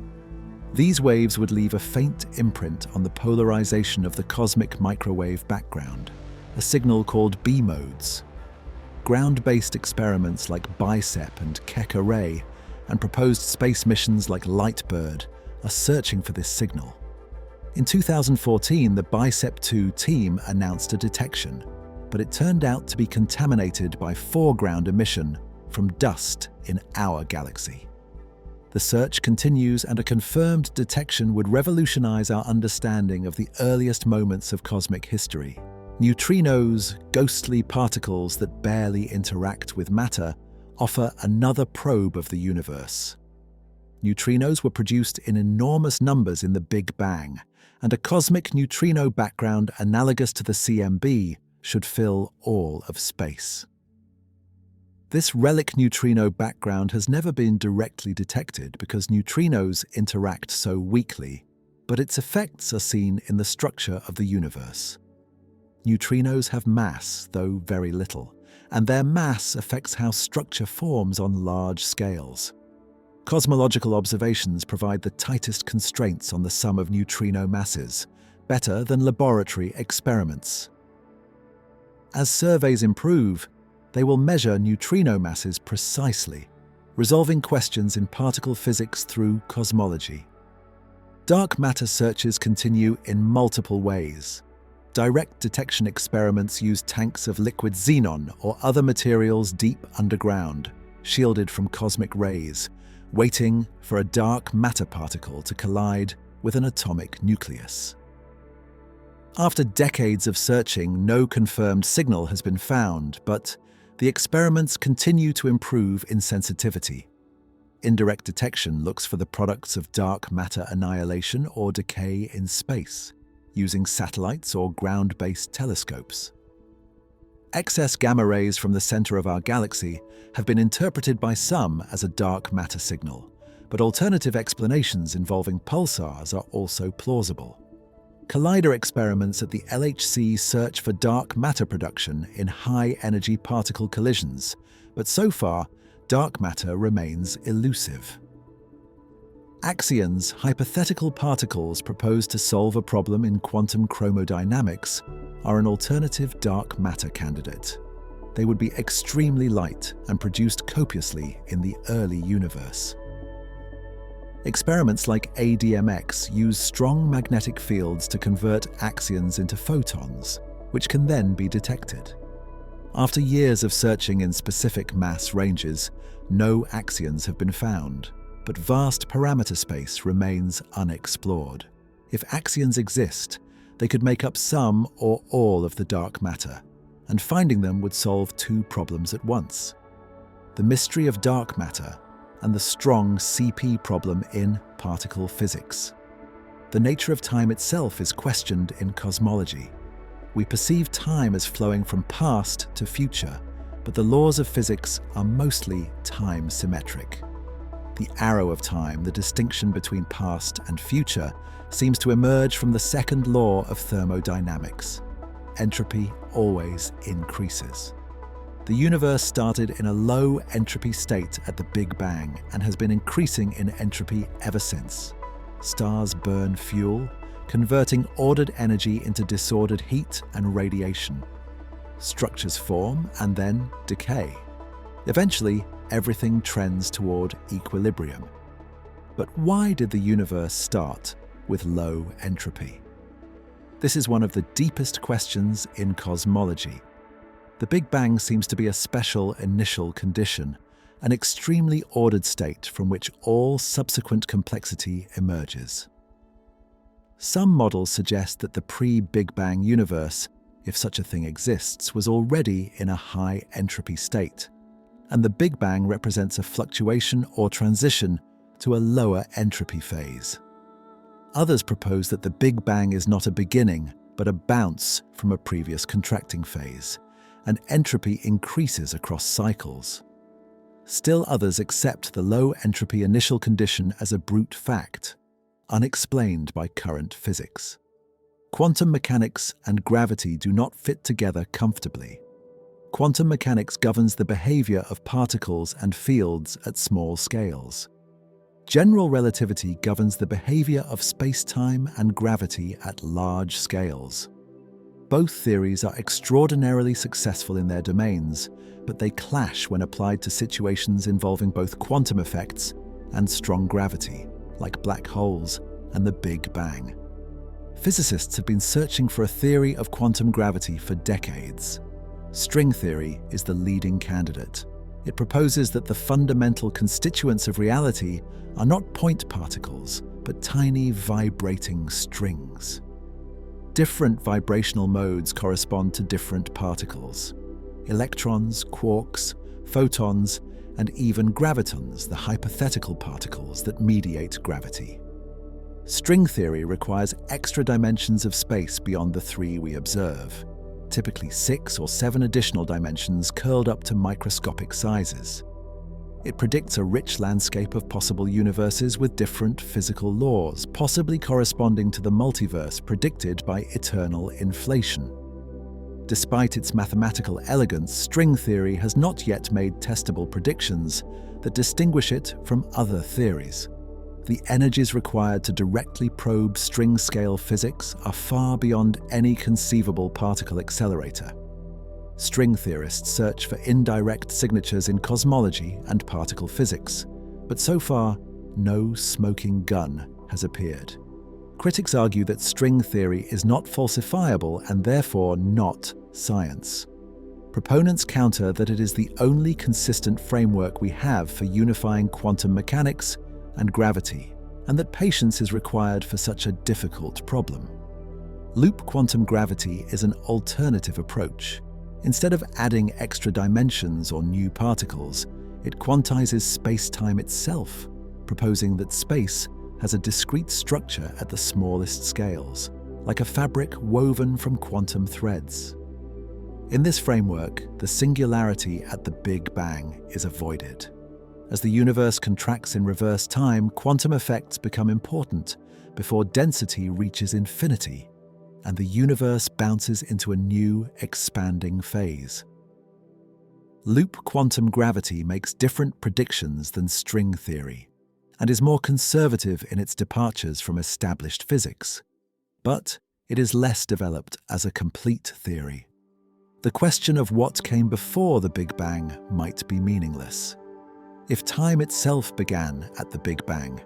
These waves would leave a faint imprint on the polarization of the cosmic microwave background, a signal called B-modes. Ground-based experiments like BICEP and Keck Array and proposed space missions like Lightbird are searching for this signal. In 2014, the BICEP-2 team announced a detection, but it turned out to be contaminated by foreground emission from dust in our galaxy. The search continues, and a confirmed detection would revolutionize our understanding of the earliest moments of cosmic history. Neutrinos, ghostly particles that barely interact with matter, offer another probe of the universe. Neutrinos were produced in enormous numbers in the Big Bang, and a cosmic neutrino background analogous to the CMB should fill all of space. This relic neutrino background has never been directly detected because neutrinos interact so weakly, but its effects are seen in the structure of the universe. Neutrinos have mass, though very little, and their mass affects how structure forms on large scales. Cosmological observations provide the tightest constraints on the sum of neutrino masses, better than laboratory experiments. As surveys improve, they will measure neutrino masses precisely, resolving questions in particle physics through cosmology. Dark matter searches continue in multiple ways. Direct detection experiments use tanks of liquid xenon or other materials deep underground, shielded from cosmic rays, waiting for a dark matter particle to collide with an atomic nucleus. After decades of searching, no confirmed signal has been found, but the experiments continue to improve in sensitivity. Indirect detection looks for the products of dark matter annihilation or decay in space, using satellites or ground-based telescopes. Excess gamma rays from the center of our galaxy have been interpreted by some as a dark matter signal, but alternative explanations involving pulsars are also plausible. Collider experiments at the LHC search for dark matter production in high-energy particle collisions, but so far, dark matter remains elusive. Axions, hypothetical particles proposed to solve a problem in quantum chromodynamics, are an alternative dark matter candidate. They would be extremely light and produced copiously in the early universe. Experiments like ADMX use strong magnetic fields to convert axions into photons, which can then be detected. After years of searching in specific mass ranges, no axions have been found, but vast parameter space remains unexplored. If axions exist, they could make up some or all of the dark matter, and finding them would solve two problems at once: the mystery of dark matter and the strong CP problem in particle physics. The nature of time itself is questioned in cosmology. We perceive time as flowing from past to future, but the laws of physics are mostly time-symmetric. The arrow of time, the distinction between past and future, seems to emerge from the second law of thermodynamics. Entropy always increases. The universe started in a low entropy state at the Big Bang and has been increasing in entropy ever since. Stars burn fuel, converting ordered energy into disordered heat and radiation. Structures form and then decay. Eventually, everything trends toward equilibrium. But why did the universe start with low entropy? This is one of the deepest questions in cosmology. The Big Bang seems to be a special initial condition, an extremely ordered state from which all subsequent complexity emerges. Some models suggest that the pre-Big Bang universe, if such a thing exists, was already in a high entropy state, and the Big Bang represents a fluctuation or transition to a lower entropy phase. Others propose that the Big Bang is not a beginning, but a bounce from a previous contracting phase, and entropy increases across cycles. Still others accept the low entropy initial condition as a brute fact, unexplained by current physics. Quantum mechanics and gravity do not fit together comfortably. Quantum mechanics governs the behavior of particles and fields at small scales. General relativity governs the behavior of space-time and gravity at large scales. Both theories are extraordinarily successful in their domains, but they clash when applied to situations involving both quantum effects and strong gravity, like black holes and the Big Bang. Physicists have been searching for a theory of quantum gravity for decades. String theory is the leading candidate. It proposes that the fundamental constituents of reality are not point particles, but tiny vibrating strings. Different vibrational modes correspond to different particles. Electrons, quarks, photons, and even gravitons, the hypothetical particles that mediate gravity. String theory requires extra dimensions of space beyond the 3 we observe, typically 6 or 7 additional dimensions curled up to microscopic sizes. It predicts a rich landscape of possible universes with different physical laws, possibly corresponding to the multiverse predicted by eternal inflation. Despite its mathematical elegance, string theory has not yet made testable predictions that distinguish it from other theories. The energies required to directly probe string-scale physics are far beyond any conceivable particle accelerator. String theorists search for indirect signatures in cosmology and particle physics, but so far, no smoking gun has appeared. Critics argue that string theory is not falsifiable and therefore not science. Proponents counter that it is the only consistent framework we have for unifying quantum mechanics and gravity, and that patience is required for such a difficult problem. Loop quantum gravity is an alternative approach. Instead of adding extra dimensions or new particles, it quantizes space-time itself, proposing that space has a discrete structure at the smallest scales, like a fabric woven from quantum threads. In this framework, the singularity at the Big Bang is avoided. As the universe contracts in reverse time, quantum effects become important before density reaches infinity, and the universe bounces into a new, expanding phase. Loop quantum gravity makes different predictions than string theory, and is more conservative in its departures from established physics. But it is less developed as a complete theory. The question of what came before the Big Bang might be meaningless. If time itself began at the Big Bang,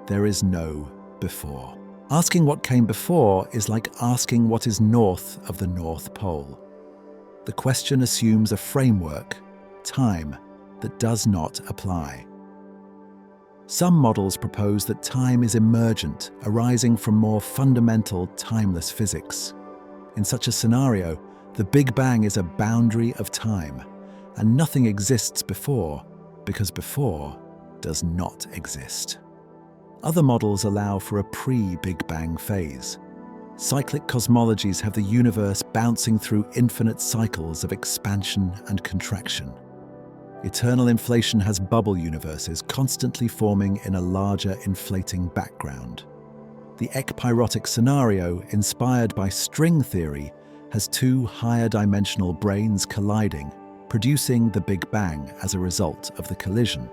there is no before. Asking what came before is like asking what is north of the North Pole. The question assumes a framework, time, that does not apply. Some models propose that time is emergent, arising from more fundamental, timeless physics. In such a scenario, the Big Bang is a boundary of time, and nothing exists before, because before does not exist. Other models allow for a pre-Big Bang phase. Cyclic cosmologies have the universe bouncing through infinite cycles of expansion and contraction. Eternal inflation has bubble universes constantly forming in a larger inflating background. The ekpyrotic scenario, inspired by string theory, has 2 higher dimensional branes colliding, producing the Big Bang as a result of the collision.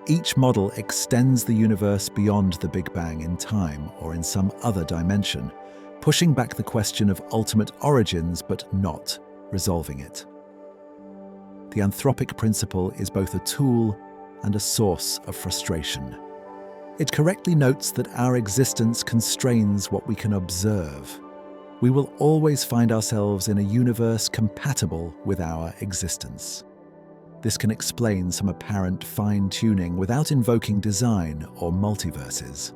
Each model extends the universe beyond the Big Bang in time or in some other dimension, pushing back the question of ultimate origins but not resolving it. The anthropic principle is both a tool and a source of frustration. It correctly notes that our existence constrains what we can observe. We will always find ourselves in a universe compatible with our existence. This can explain some apparent fine-tuning without invoking design or multiverses.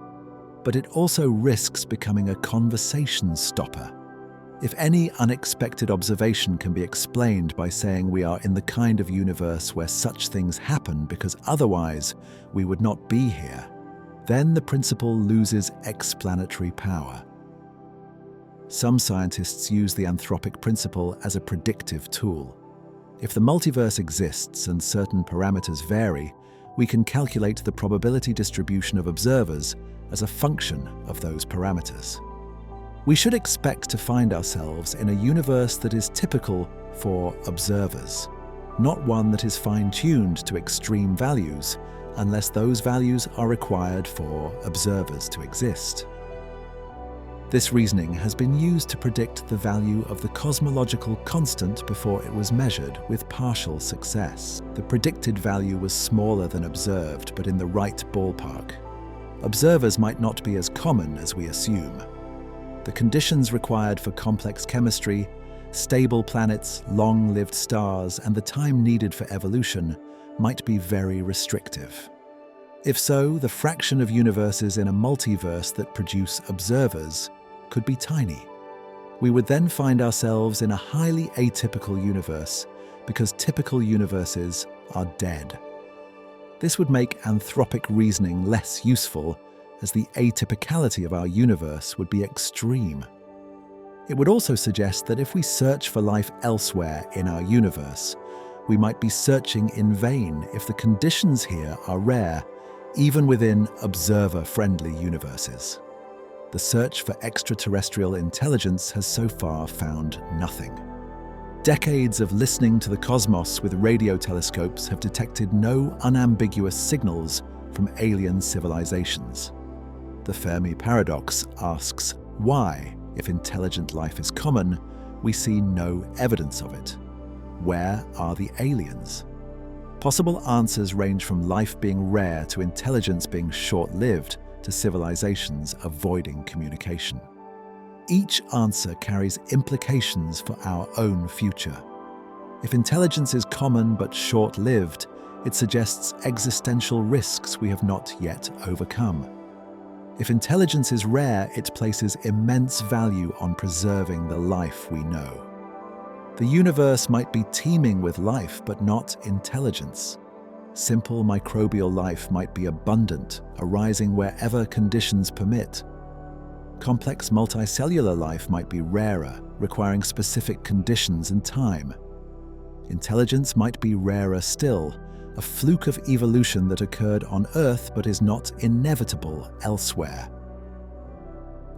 But it also risks becoming a conversation stopper. If any unexpected observation can be explained by saying we are in the kind of universe where such things happen because otherwise we would not be here, then the principle loses explanatory power. Some scientists use the anthropic principle as a predictive tool. If the multiverse exists and certain parameters vary, we can calculate the probability distribution of observers as a function of those parameters. We should expect to find ourselves in a universe that is typical for observers, not one that is fine-tuned to extreme values unless those values are required for observers to exist. This reasoning has been used to predict the value of the cosmological constant before it was measured with partial success. The predicted value was smaller than observed, but in the right ballpark. Observers might not be as common as we assume. The conditions required for complex chemistry, stable planets, long-lived stars, and the time needed for evolution might be very restrictive. If so, the fraction of universes in a multiverse that produce observers could be tiny. We would then find ourselves in a highly atypical universe because typical universes are dead. This would make anthropic reasoning less useful, as the atypicality of our universe would be extreme. It would also suggest that if we search for life elsewhere in our universe, we might be searching in vain if the conditions here are rare, even within observer-friendly universes. The search for extraterrestrial intelligence has so far found nothing. Decades of listening to the cosmos with radio telescopes have detected no unambiguous signals from alien civilizations. The Fermi paradox asks why, if intelligent life is common, we see no evidence of it. Where are the aliens? Possible answers range from life being rare to intelligence being short-lived to civilizations avoiding communication. Each answer carries implications for our own future. If intelligence is common but short-lived, it suggests existential risks we have not yet overcome. If intelligence is rare, it places immense value on preserving the life we know. The universe might be teeming with life, but not intelligence. Simple microbial life might be abundant, arising wherever conditions permit. Complex multicellular life might be rarer, requiring specific conditions and time. Intelligence might be rarer still, a fluke of evolution that occurred on Earth but is not inevitable elsewhere.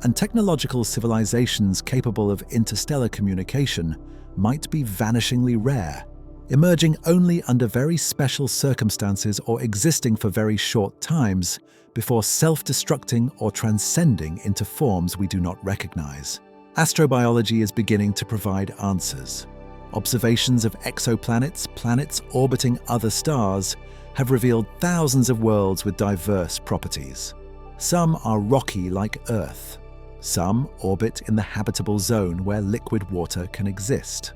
And technological civilizations capable of interstellar communication might be vanishingly rare, emerging only under very special circumstances or existing for very short times before self-destructing or transcending into forms we do not recognize. Astrobiology is beginning to provide answers. Observations of exoplanets, planets orbiting other stars, have revealed thousands of worlds with diverse properties. Some are rocky like Earth. Some orbit in the habitable zone where liquid water can exist.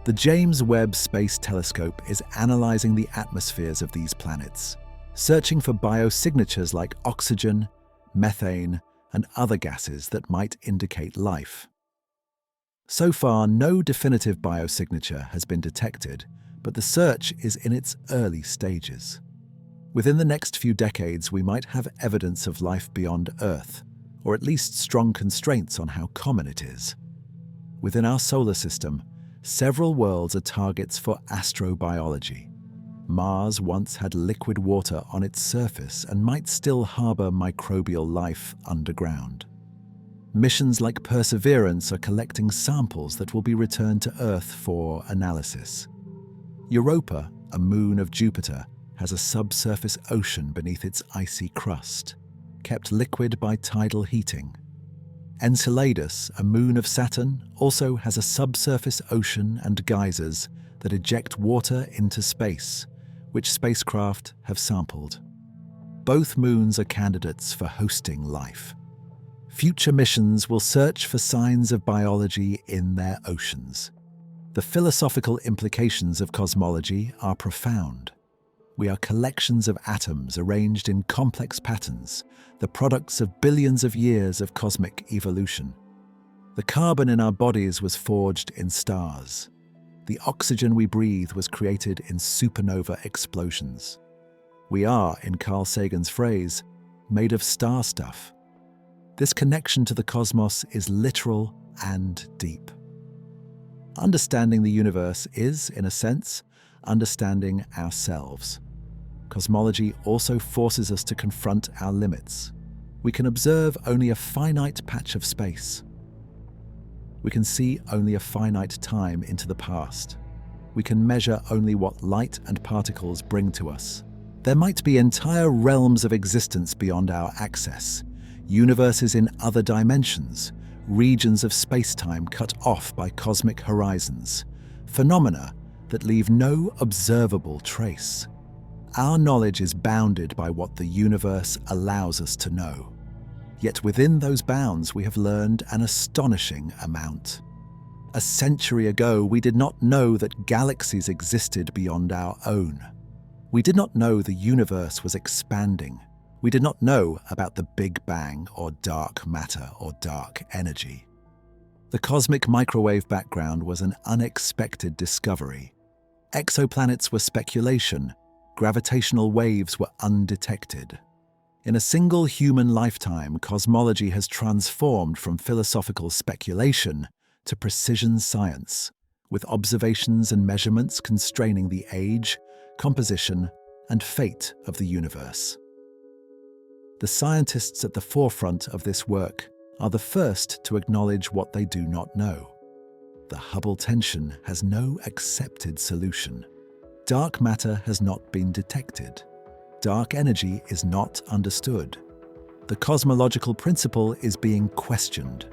The James Webb Space Telescope is analyzing the atmospheres of these planets, searching for biosignatures like oxygen, methane, and other gases that might indicate life. So far, no definitive biosignature has been detected, but the search is in its early stages. Within the next few decades, we might have evidence of life beyond Earth, or at least strong constraints on how common it is. Within our solar system, several worlds are targets for astrobiology. Mars once had liquid water on its surface and might still harbor microbial life underground. Missions like Perseverance are collecting samples that will be returned to Earth for analysis. Europa, a moon of Jupiter, has a subsurface ocean beneath its icy crust, kept liquid by tidal heating. Enceladus, a moon of Saturn, also has a subsurface ocean and geysers that eject water into space, which spacecraft have sampled. Both moons are candidates for hosting life. Future missions will search for signs of biology in their oceans. The philosophical implications of cosmology are profound. We are collections of atoms arranged in complex patterns, the products of billions of years of cosmic evolution. The carbon in our bodies was forged in stars. The oxygen we breathe was created in supernova explosions. We are, in Carl Sagan's phrase, made of star stuff. This connection to the cosmos is literal and deep. Understanding the universe is, in a sense, understanding ourselves. Cosmology also forces us to confront our limits. We can observe only a finite patch of space. We can see only a finite time into the past. We can measure only what light and particles bring to us. There might be entire realms of existence beyond our access, universes in other dimensions, regions of space-time cut off by cosmic horizons, phenomena that leave no observable trace. Our knowledge is bounded by what the universe allows us to know. Yet within those bounds we have learned an astonishing amount. A century ago, we did not know that galaxies existed beyond our own. We did not know the universe was expanding. We did not know about the Big Bang or dark matter or dark energy. The cosmic microwave background was an unexpected discovery. Exoplanets were speculation. Gravitational waves were undetected. In a single human lifetime, cosmology has transformed from philosophical speculation to precision science, with observations and measurements constraining the age, composition, and fate of the universe. The scientists at the forefront of this work are the first to acknowledge what they do not know. The Hubble tension has no accepted solution. Dark matter has not been detected. Dark energy is not understood. The cosmological principle is being questioned.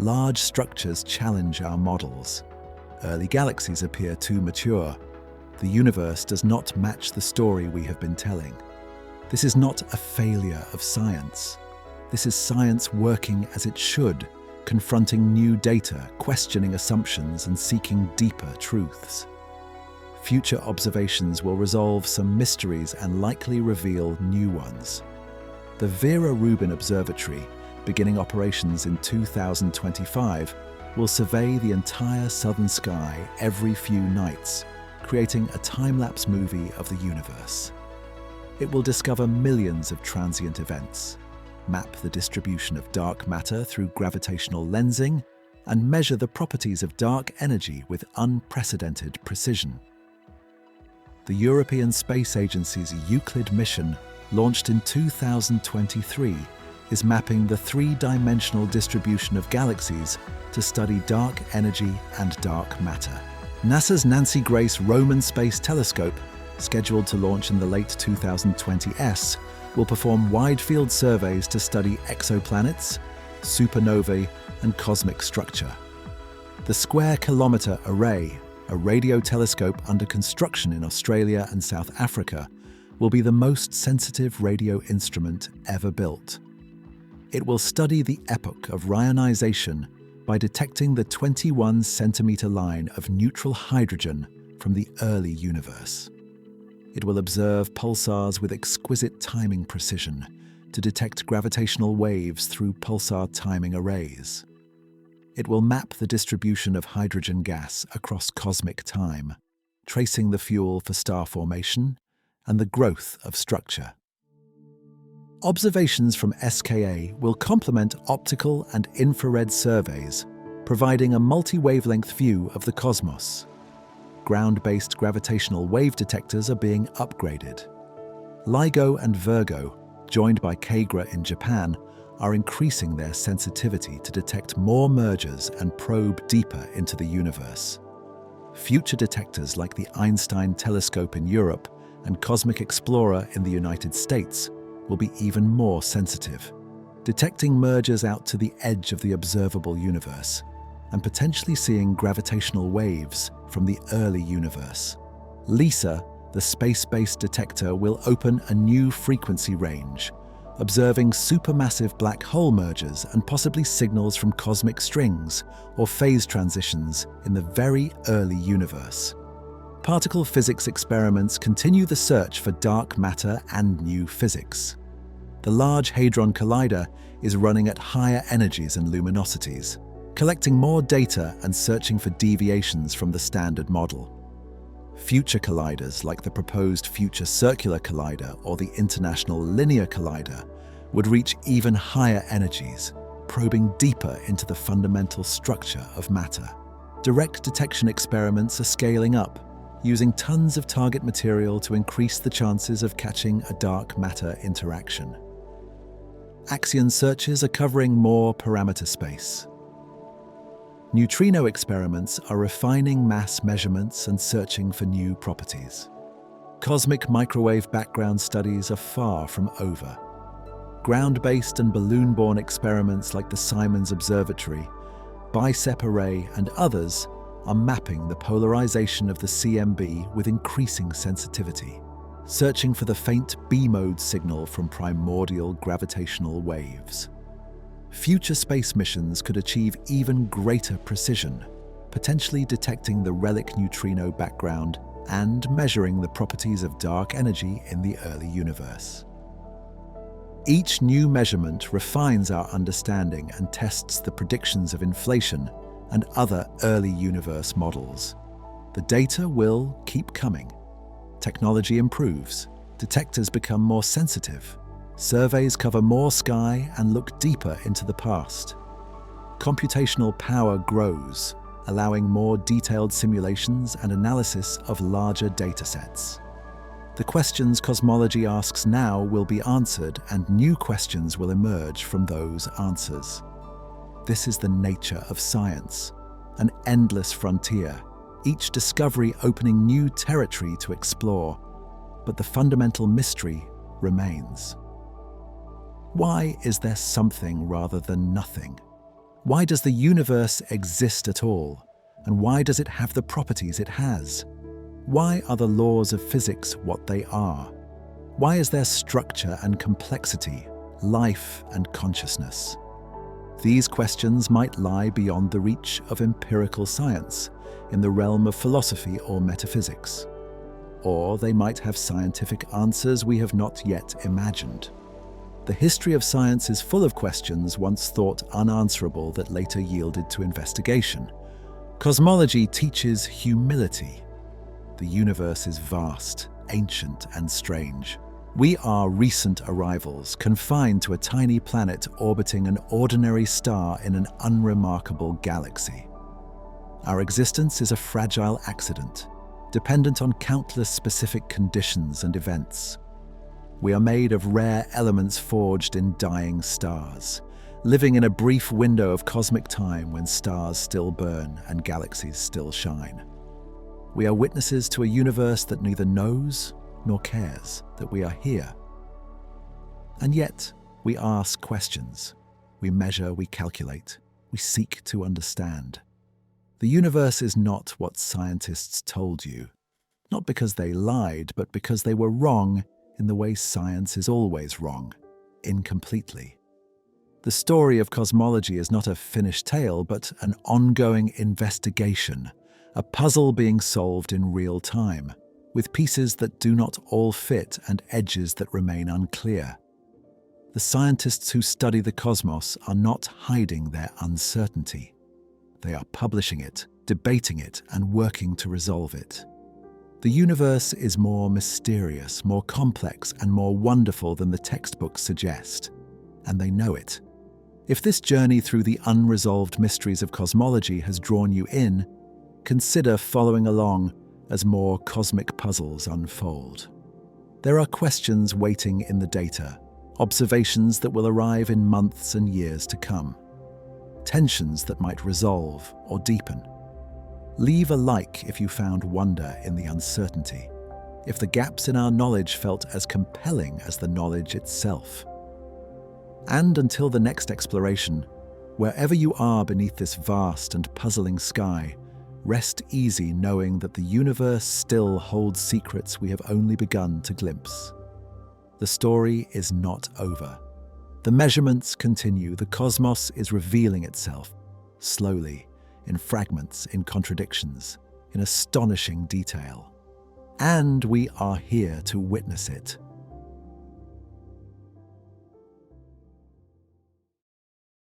Large structures challenge our models. Early galaxies appear too mature. The universe does not match the story we have been telling. This is not a failure of science. This is science working as it should, confronting new data, questioning assumptions, and seeking deeper truths. Future observations will resolve some mysteries and likely reveal new ones. The Vera Rubin Observatory, beginning operations in 2025, will survey the entire southern sky every few nights, creating a time-lapse movie of the universe. It will discover millions of transient events, map the distribution of dark matter through gravitational lensing, and measure the properties of dark energy with unprecedented precision. The European Space Agency's Euclid mission, launched in 2023, is mapping the three-dimensional distribution of galaxies to study dark energy and dark matter. NASA's Nancy Grace Roman Space Telescope, scheduled to launch in the late 2020s, will perform wide-field surveys to study exoplanets, supernovae, and cosmic structure. The Square Kilometre Array, a radio telescope under construction in Australia and South Africa, will be the most sensitive radio instrument ever built. It will study the epoch of rionization by detecting the 21-centimetre line of neutral hydrogen from the early universe. It will observe pulsars with exquisite timing precision to detect gravitational waves through pulsar timing arrays. It will map the distribution of hydrogen gas across cosmic time, tracing the fuel for star formation and the growth of structure. Observations from SKA will complement optical and infrared surveys, providing a multi-wavelength view of the cosmos. Ground-based gravitational wave detectors are being upgraded. LIGO and Virgo, joined by KGRA in Japan, are increasing their sensitivity to detect more mergers and probe deeper into the universe. Future detectors like the Einstein Telescope in Europe and Cosmic Explorer in the United States will be even more sensitive, detecting mergers out to the edge of the observable universe and potentially seeing gravitational waves from the early universe. LISA, the space-based detector, will open a new frequency range, observing supermassive black hole mergers and possibly signals from cosmic strings or phase transitions in the very early universe. Particle physics experiments continue the search for dark matter and new physics. The Large Hadron Collider is running at higher energies and luminosities, collecting more data and searching for deviations from the standard model. Future colliders like the proposed Future Circular Collider or the International Linear Collider would reach even higher energies, probing deeper into the fundamental structure of matter. Direct detection experiments are scaling up, using tons of target material to increase the chances of catching a dark matter interaction. Axion searches are covering more parameter space. Neutrino experiments are refining mass measurements and searching for new properties. Cosmic microwave background studies are far from over. Ground-based and balloon-borne experiments like the Simons Observatory, BICEP Array, and others are mapping the polarization of the CMB with increasing sensitivity, searching for the faint B-mode signal from primordial gravitational waves. Future space missions could achieve even greater precision, potentially detecting the relic neutrino background and measuring the properties of dark energy in the early universe. Each new measurement refines our understanding and tests the predictions of inflation and other early universe models. The data will keep coming. Technology improves, detectors become more sensitive, surveys cover more sky and look deeper into the past. Computational power grows, allowing more detailed simulations and analysis of larger datasets. The questions cosmology asks now will be answered, and new questions will emerge from those answers. This is the nature of science, an endless frontier, each discovery opening new territory to explore, but the fundamental mystery remains. Why is there something rather than nothing? Why does the universe exist at all? And why does it have the properties it has? Why are the laws of physics what they are? Why is there structure and complexity, life and consciousness? These questions might lie beyond the reach of empirical science, in the realm of philosophy or metaphysics. Or they might have scientific answers we have not yet imagined. The history of science is full of questions once thought unanswerable that later yielded to investigation. Cosmology teaches humility. The universe is vast, ancient, and strange. We are recent arrivals, confined to a tiny planet orbiting an ordinary star in an unremarkable galaxy. Our existence is a fragile accident, dependent on countless specific conditions and events. We are made of rare elements forged in dying stars, living in a brief window of cosmic time when stars still burn and galaxies still shine. We are witnesses to a universe that neither knows nor cares that we are here. And yet, we ask questions. We measure, we calculate, we seek to understand. The universe is not what scientists told you, not because they lied, but because they were wrong in the way science is always wrong, incompletely. The story of cosmology is not a finished tale, but an ongoing investigation, a puzzle being solved in real time, with pieces that do not all fit and edges that remain unclear. The scientists who study the cosmos are not hiding their uncertainty. They are publishing it, debating it, and working to resolve it. The universe is more mysterious, more complex, and more wonderful than the textbooks suggest, and they know it. If this journey through the unresolved mysteries of cosmology has drawn you in, consider following along as more cosmic puzzles unfold. There are questions waiting in the data, observations that will arrive in months and years to come, tensions that might resolve or deepen. Leave a like if you found wonder in the uncertainty, if the gaps in our knowledge felt as compelling as the knowledge itself. And until the next exploration, wherever you are beneath this vast and puzzling sky, rest easy knowing that the universe still holds secrets we have only begun to glimpse. The story is not over. The measurements continue. The cosmos is revealing itself, slowly, in fragments, in contradictions, in astonishing detail. And we are here to witness it.